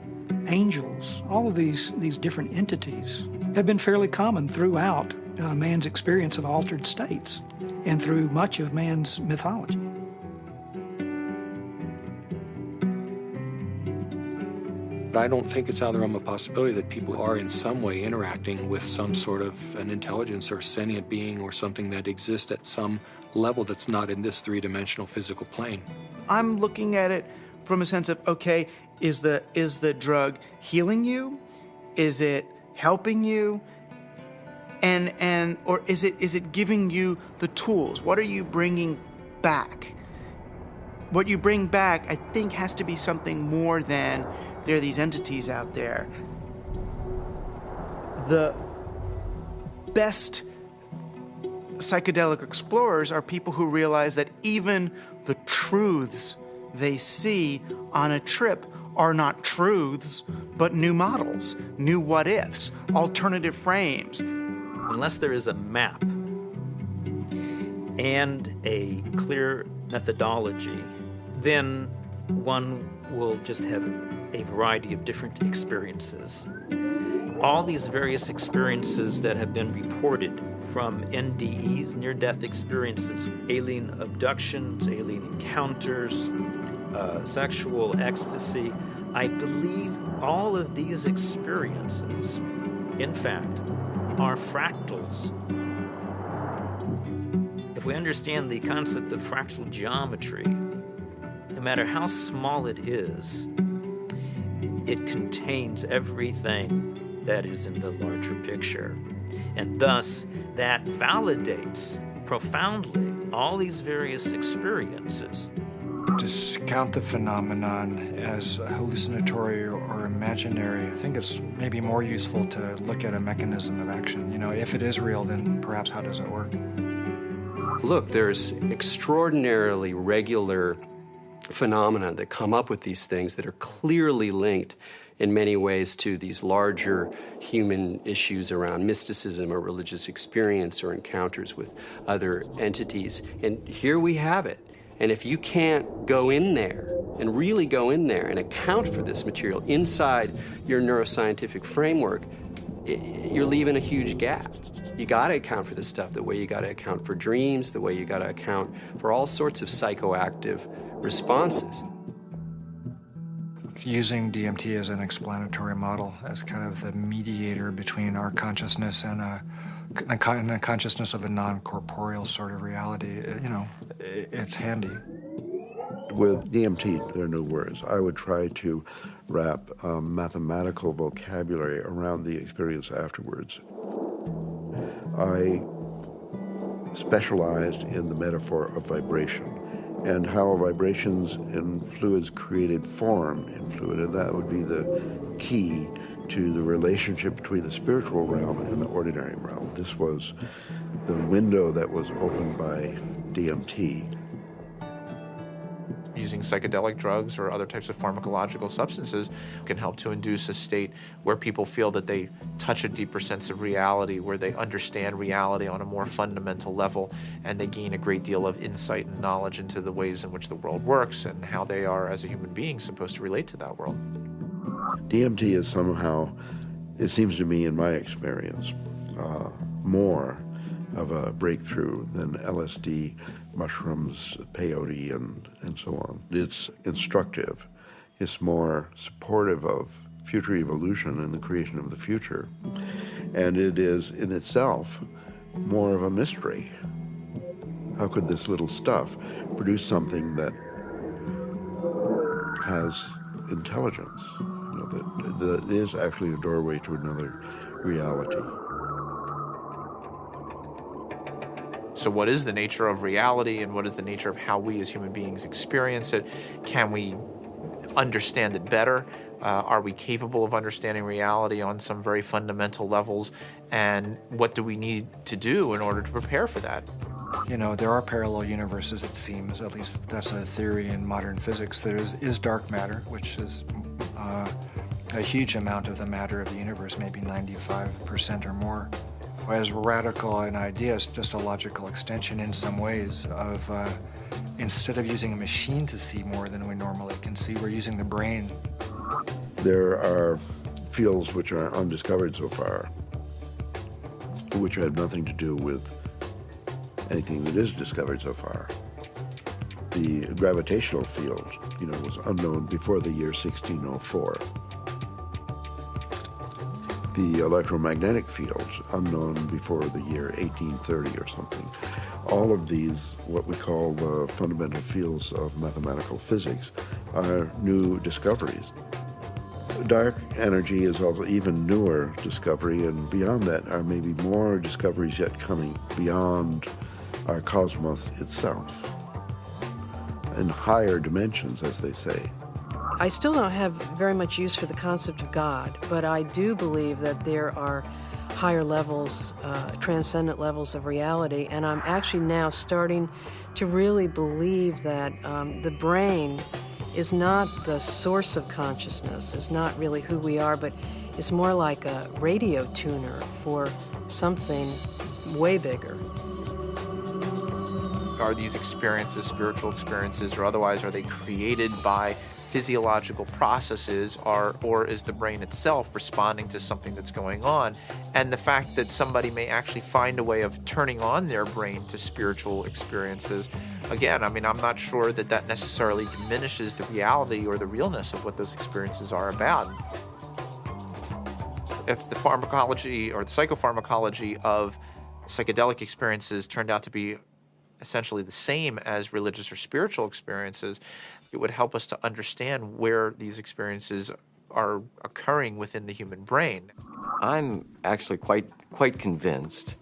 angels, all of these different entities have been fairly common throughout man's experience of altered states and through much of man's mythology. I don't think it's out of the realm of possibility that people are in some way interacting with some sort of an intelligence or sentient being or something that exists at some level that's not in this three-dimensional physical plane. I'm looking at it from a sense of, okay, is the drug healing you? Is it helping you? Or is it giving you the tools? What are you bringing back? What you bring back, I think, has to be something more than there are these entities out there. The best psychedelic explorers are people who realize that even the truths they see on a trip are not truths, but new models, new what-ifs, alternative frames. Unless there is a map and a clear methodology, then one will just have a variety of different experiences. All these various experiences that have been reported from NDEs, near-death experiences, alien abductions, alien encounters, sexual ecstasy, I believe all of these experiences, in fact, are fractals. If we understand the concept of fractal geometry, no matter how small it is, it contains everything that is in the larger picture. And thus, that validates profoundly all these various experiences. Discount the phenomenon as hallucinatory or imaginary. I think it's maybe more useful to look at a mechanism of action. If it is real, then perhaps how does it work? Look, there's extraordinarily regular phenomena that come up with these things that are clearly linked in many ways to these larger human issues around mysticism or religious experience or encounters with other entities. And here we have it. And if you can't go in there and really go in there and account for this material inside your neuroscientific framework, you're leaving a huge gap. You got to account for this stuff the way you got to account for dreams, the way you got to account for all sorts of psychoactive responses. Using DMT as an explanatory model, as kind of the mediator between our consciousness and the consciousness of a non-corporeal sort of reality, it's handy. With DMT, there are no words. I would try to wrap mathematical vocabulary around the experience afterwards. I specialized in the metaphor of vibration and how vibrations in fluids created form in fluid, and that would be the key to the relationship between the spiritual realm and the ordinary realm. This was the window that was opened by DMT. Using psychedelic drugs or other types of pharmacological substances can help to induce a state where people feel that they touch a deeper sense of reality, where they understand reality on a more fundamental level, and they gain a great deal of insight and knowledge into the ways in which the world works and how they are, as a human being, supposed to relate to that world. DMT is somehow, it seems to me in my experience, more of a breakthrough than LSD, mushrooms, peyote, and so on. It's instructive. It's more supportive of future evolution and the creation of the future. And it is in itself more of a mystery. How could this little stuff produce something that has intelligence, that is actually a doorway to another reality? So what is the nature of reality, and what is the nature of how we as human beings experience it? Can we understand it better? Are we capable of understanding reality on some very fundamental levels? And what do we need to do in order to prepare for that? You know, there are parallel universes, it seems, at least that's a theory in modern physics. There is dark matter, which is a huge amount of the matter of the universe, maybe 95% or more. As radical an idea, it's just a logical extension in some ways of, instead of using a machine to see more than we normally can see, we're using the brain. There are fields which are undiscovered so far, which have nothing to do with anything that is discovered so far. The gravitational field, was unknown before the year 1604. The electromagnetic field, unknown before the year 1830 or something. All of these, what we call the fundamental fields of mathematical physics, are new discoveries. Dark energy is also even newer discovery, and beyond that are maybe more discoveries yet coming beyond our cosmos itself, in higher dimensions, as they say. I still don't have very much use for the concept of God, but I do believe that there are higher levels, transcendent levels of reality, and I'm actually now starting to really believe that the brain is not the source of consciousness, is not really who we are, but is more like a radio tuner for something way bigger. Are these experiences, spiritual experiences or otherwise, are they created by physiological processes, or is the brain itself responding to something that's going on? And the fact that somebody may actually find a way of turning on their brain to spiritual experiences, again, I'm not sure that that necessarily diminishes the reality or the realness of what those experiences are about. If the pharmacology or the psychopharmacology of psychedelic experiences turned out to be essentially the same as religious or spiritual experiences, it would help us to understand where these experiences are occurring within the human brain. I'm actually quite convinced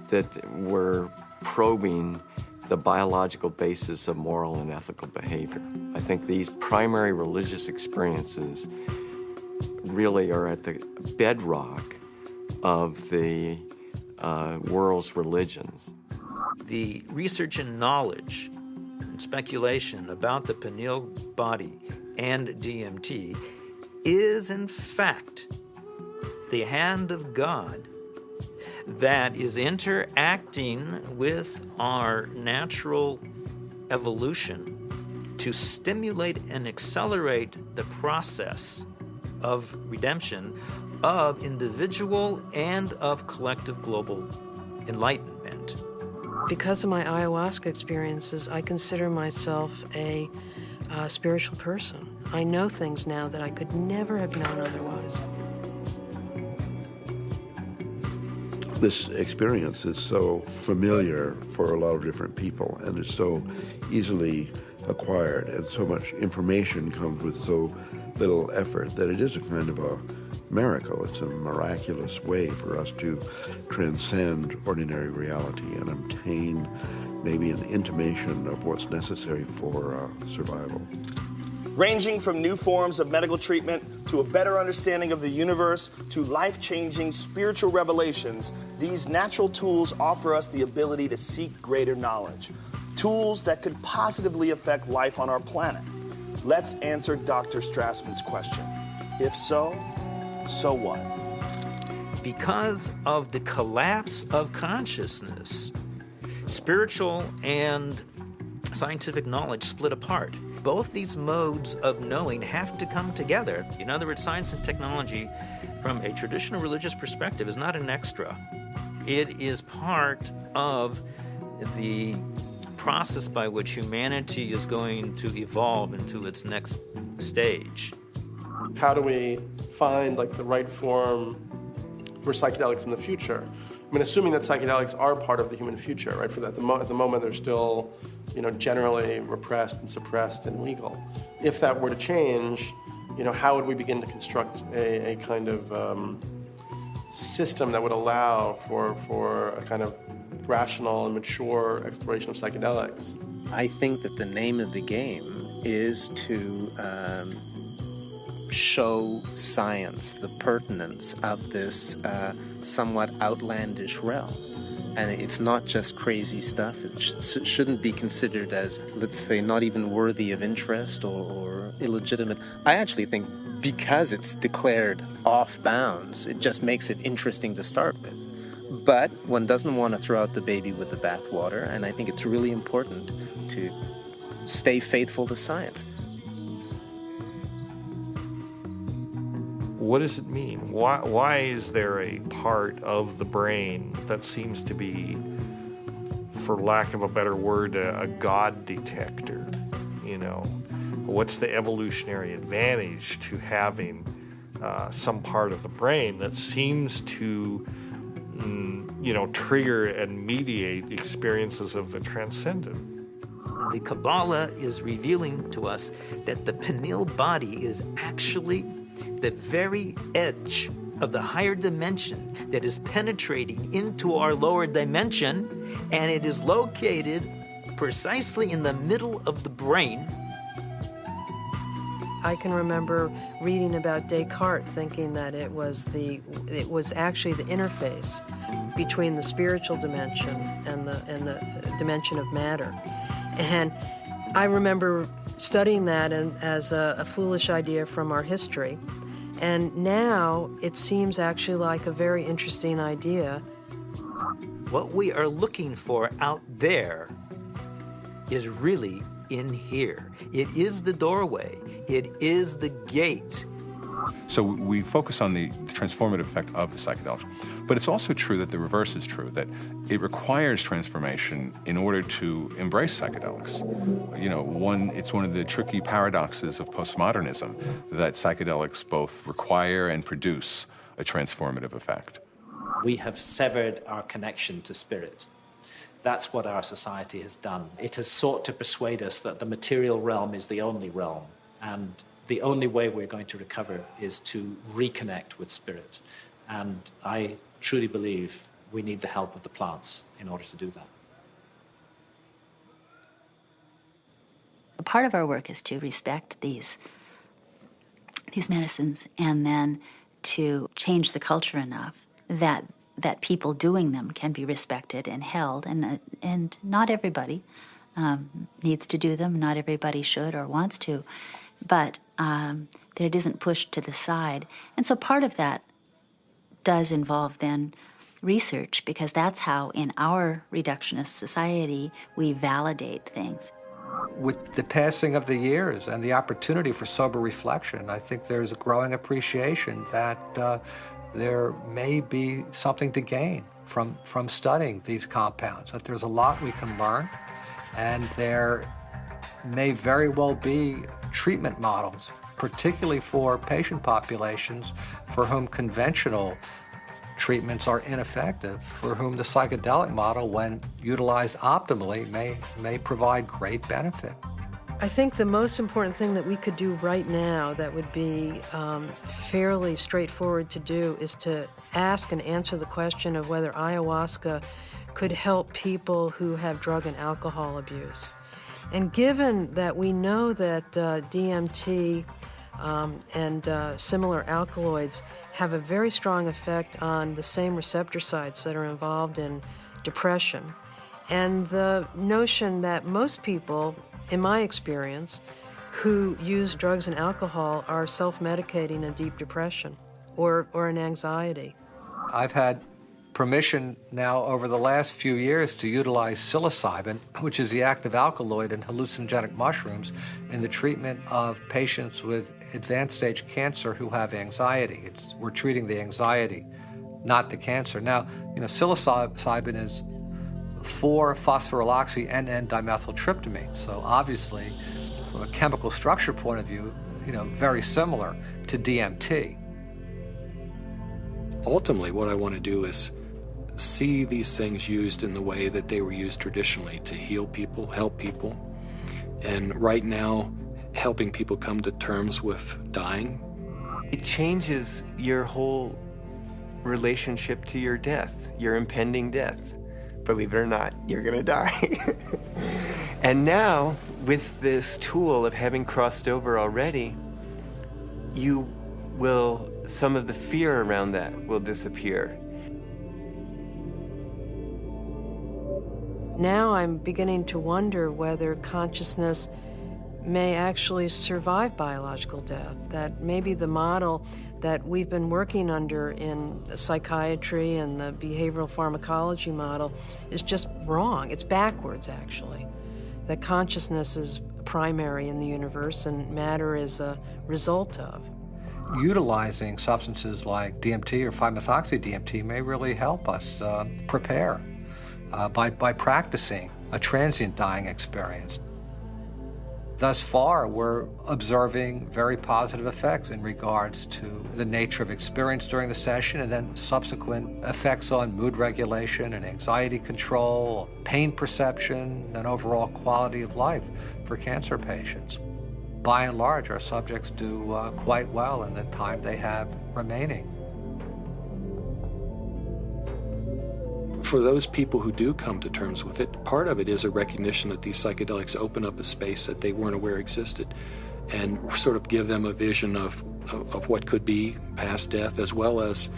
that we're probing the biological basis of moral and ethical behavior. I think these primary religious experiences really are at the bedrock of the world's religions. The research and knowledge and speculation about the pineal body and DMT is, in fact, the hand of God that is interacting with our natural evolution to stimulate and accelerate the process of redemption of individual and of collective global enlightenment. Because of my ayahuasca experiences, I consider myself a spiritual person. I know things now that I could never have known otherwise. This experience is so familiar for a lot of different people, and is so easily acquired, and so much information comes with so little effort that it is a kind of a miracle. It's a miraculous way for us to transcend ordinary reality and obtain maybe an intimation of what's necessary for survival. Ranging from new forms of medical treatment to a better understanding of the universe to life-changing spiritual revelations, these natural tools offer us the ability to seek greater knowledge. Tools that could positively affect life on our planet. Let's answer Dr. Strassman's question. If so, so what? Because of the collapse of consciousness, spiritual and scientific knowledge split apart. Both these modes of knowing have to come together. In other words, science and technology, from a traditional religious perspective, is not an extra. It is part of the process by which humanity is going to evolve into its next stage. How do we find like the right form for psychedelics in the future? I mean, assuming that psychedelics are part of the human future, right? For that, at the moment, they're still, generally repressed and suppressed and illegal. If that were to change, how would we begin to construct a kind of system that would allow for a kind of rational and mature exploration of psychedelics? I think that the name of the game is to show science the pertinence of this somewhat outlandish realm. And it's not just crazy stuff. It shouldn't be considered as, let's say, not even worthy of interest or illegitimate. I actually think because it's declared off bounds, it just makes it interesting to start with. But one doesn't want to throw out the baby with the bathwater, and I think it's really important to stay faithful to science. What does it mean? Why is there a part of the brain that seems to be, for lack of a better word, a God detector? What's the evolutionary advantage to having some part of the brain that seems to, trigger and mediate experiences of the transcendent? The Kabbalah is revealing to us that the pineal body is actually the very edge of the higher dimension that is penetrating into our lower dimension, and it is located precisely in the middle of the brain. I can remember reading about Descartes, thinking that it was actually the interface between the spiritual dimension and the dimension of matter. And I remember studying that as a foolish idea from our history. And now it seems actually like a very interesting idea. What we are looking for out there is really in here. It is the doorway. It is the gate. So we focus on the transformative effect of the psychedelics. But it's also true that the reverse is true, that it requires transformation in order to embrace psychedelics. It's one of the tricky paradoxes of postmodernism that psychedelics both require and produce a transformative effect. We have severed our connection to spirit. That's what our society has done. It has sought to persuade us that the material realm is the only realm, and the only way we're going to recover is to reconnect with spirit. And I truly believe we need the help of the plants in order to do that. A part of our work is to respect these medicines and then to change the culture enough that people doing them can be respected and held, and not everybody needs to do them, not everybody should or wants to, but that it isn't pushed to the side. And so part of that does involve then research, because that's how in our reductionist society we validate things. With the passing of the years and the opportunity for sober reflection, I think there's a growing appreciation that there may be something to gain from studying these compounds, that there's a lot we can learn, and there may very well be treatment models, particularly for patient populations for whom conventional treatments are ineffective, for whom the psychedelic model, when utilized optimally, may provide great benefit. I think the most important thing that we could do right now that would be fairly straightforward to do is to ask and answer the question of whether ayahuasca could help people who have drug and alcohol abuse. And given that we know that DMT and similar alkaloids have a very strong effect on the same receptor sites that are involved in depression, and the notion that most people, in my experience, who use drugs and alcohol are self-medicating a deep depression or an anxiety. I've had permission now over the last few years to utilize psilocybin, which is the active alkaloid in hallucinogenic mushrooms, in the treatment of patients with advanced stage cancer who have anxiety. We're treating the anxiety, not the cancer. Now, psilocybin is 4-phosphoryloxy-NN-dimethyltryptamine. So obviously, from a chemical structure point of view, very similar to DMT. Ultimately, what I want to do is see these things used in the way that they were used traditionally, to heal people, help people. And right now, helping people come to terms with dying. It changes your whole relationship to your death, your impending death. Believe it or not, you're gonna die. And now, with this tool of having crossed over already, some of the fear around that will disappear. Now I'm beginning to wonder whether consciousness may actually survive biological death, that maybe the model that we've been working under in psychiatry and the behavioral pharmacology model is just wrong. It's backwards, actually. That consciousness is primary in the universe and matter is a result of. Utilizing substances like DMT or 5-methoxy-DMT may really help us prepare by practicing a transient dying experience. Thus far, we're observing very positive effects in regards to the nature of experience during the session and then subsequent effects on mood regulation and anxiety control, pain perception, and overall quality of life for cancer patients. By and large, our subjects do quite well in the time they have remaining. For those people who do come to terms with it, part of it is a recognition that these psychedelics open up a space that they weren't aware existed and sort of give them a vision of what could be past death, as well as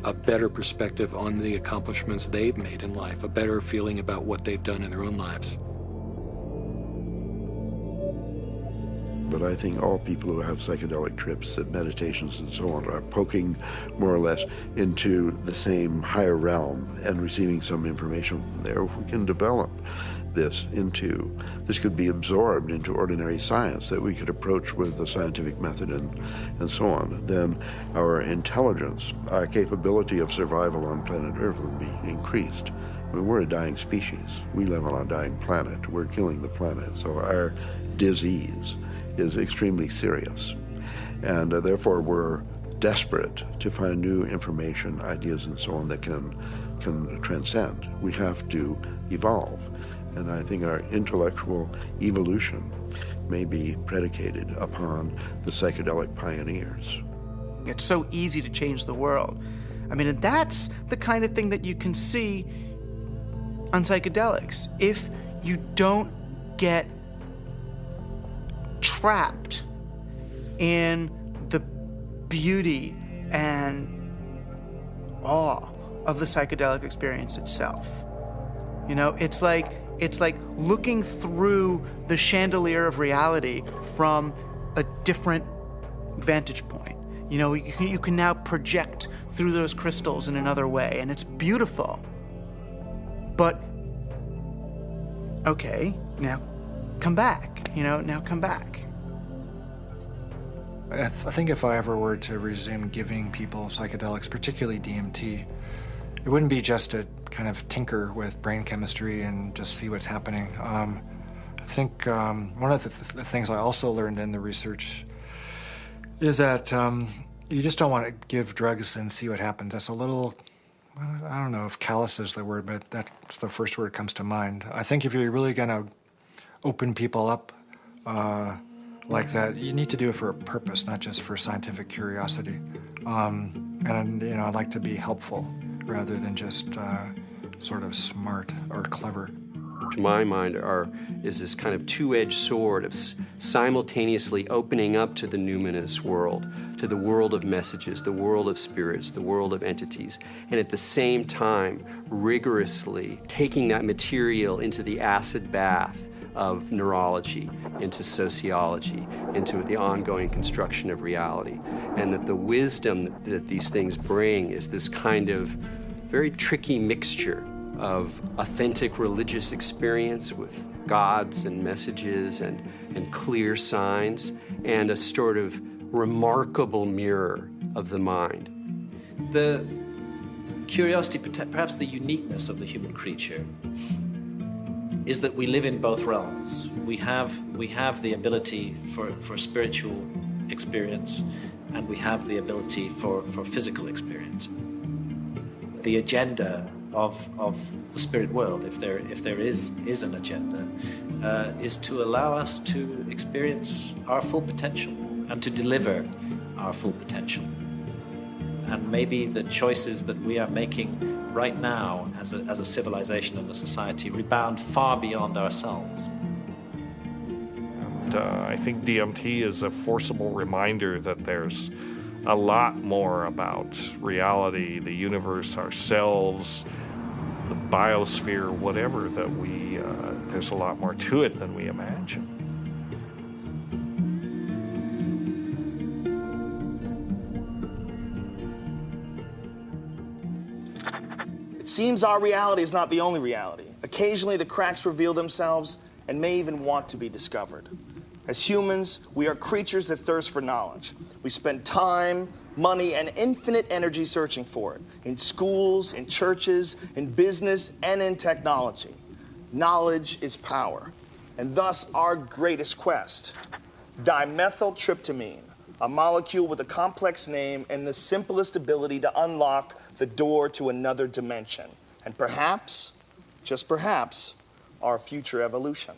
a better perspective on the accomplishments they've made in life, a better feeling about what they've done in their own lives. But I think all people who have psychedelic trips and meditations and so on are poking more or less into the same higher realm and receiving some information from there. If we can develop this could be absorbed into ordinary science that we could approach with the scientific method and so on, then our intelligence, our capability of survival on planet Earth would be increased. I mean, we're a dying species. We live on a dying planet. We're killing the planet. So our disease is extremely serious. And therefore, we're desperate to find new information, ideas, and so on that can transcend. We have to evolve. And I think our intellectual evolution may be predicated upon the psychedelic pioneers. It's so easy to change the world. I mean, and that's the kind of thing that you can see on psychedelics. If you don't get trapped in the beauty and awe of the psychedelic experience itself. You know, it's like looking through the chandelier of reality from a different vantage point. You know, you can now project through those crystals in another way, and it's beautiful. But, okay, now come back. Now come back. I think if I ever were to resume giving people psychedelics, particularly DMT, it wouldn't be just to kind of tinker with brain chemistry and just see what's happening. I think one of the things I also learned in the research is that you just don't want to give drugs and see what happens. That's a little, I don't know if callous is the word, but that's the first word that comes to mind. I think if you're really going to open people up like that, you need to do it for a purpose, not just for scientific curiosity. And I'd like to be helpful rather than just sort of smart or clever. To my mind, is this kind of two-edged sword of simultaneously opening up to the numinous world, to the world of messages, the world of spirits, the world of entities, and at the same time rigorously taking that material into the acid bath of neurology, into sociology, into the ongoing construction of reality. And that the wisdom that these things bring is this kind of very tricky mixture of authentic religious experience with gods and messages and clear signs, and a sort of remarkable mirror of the mind. The curiosity, perhaps the uniqueness of the human creature, is that we live in both realms. We have the ability for spiritual experience, and we have the ability for physical experience. The agenda of the spirit world, if there is an agenda, is to allow us to experience our full potential and to deliver our full potential. And maybe the choices that we are making right now as a civilization and a society rebound far beyond ourselves. And I think DMT is a forcible reminder that there's a lot more about reality, the universe, ourselves, the biosphere, whatever, that there's a lot more to it than we imagine. It seems our reality is not the only reality. Occasionally, the cracks reveal themselves and may even want to be discovered. As humans, we are creatures that thirst for knowledge. We spend time, money, and infinite energy searching for it, in schools, in churches, in business, and in technology. Knowledge is power, and thus our greatest quest. Dimethyl-tryptamine, a molecule with a complex name and the simplest ability to unlock the door to another dimension, and perhaps, just perhaps, our future evolution.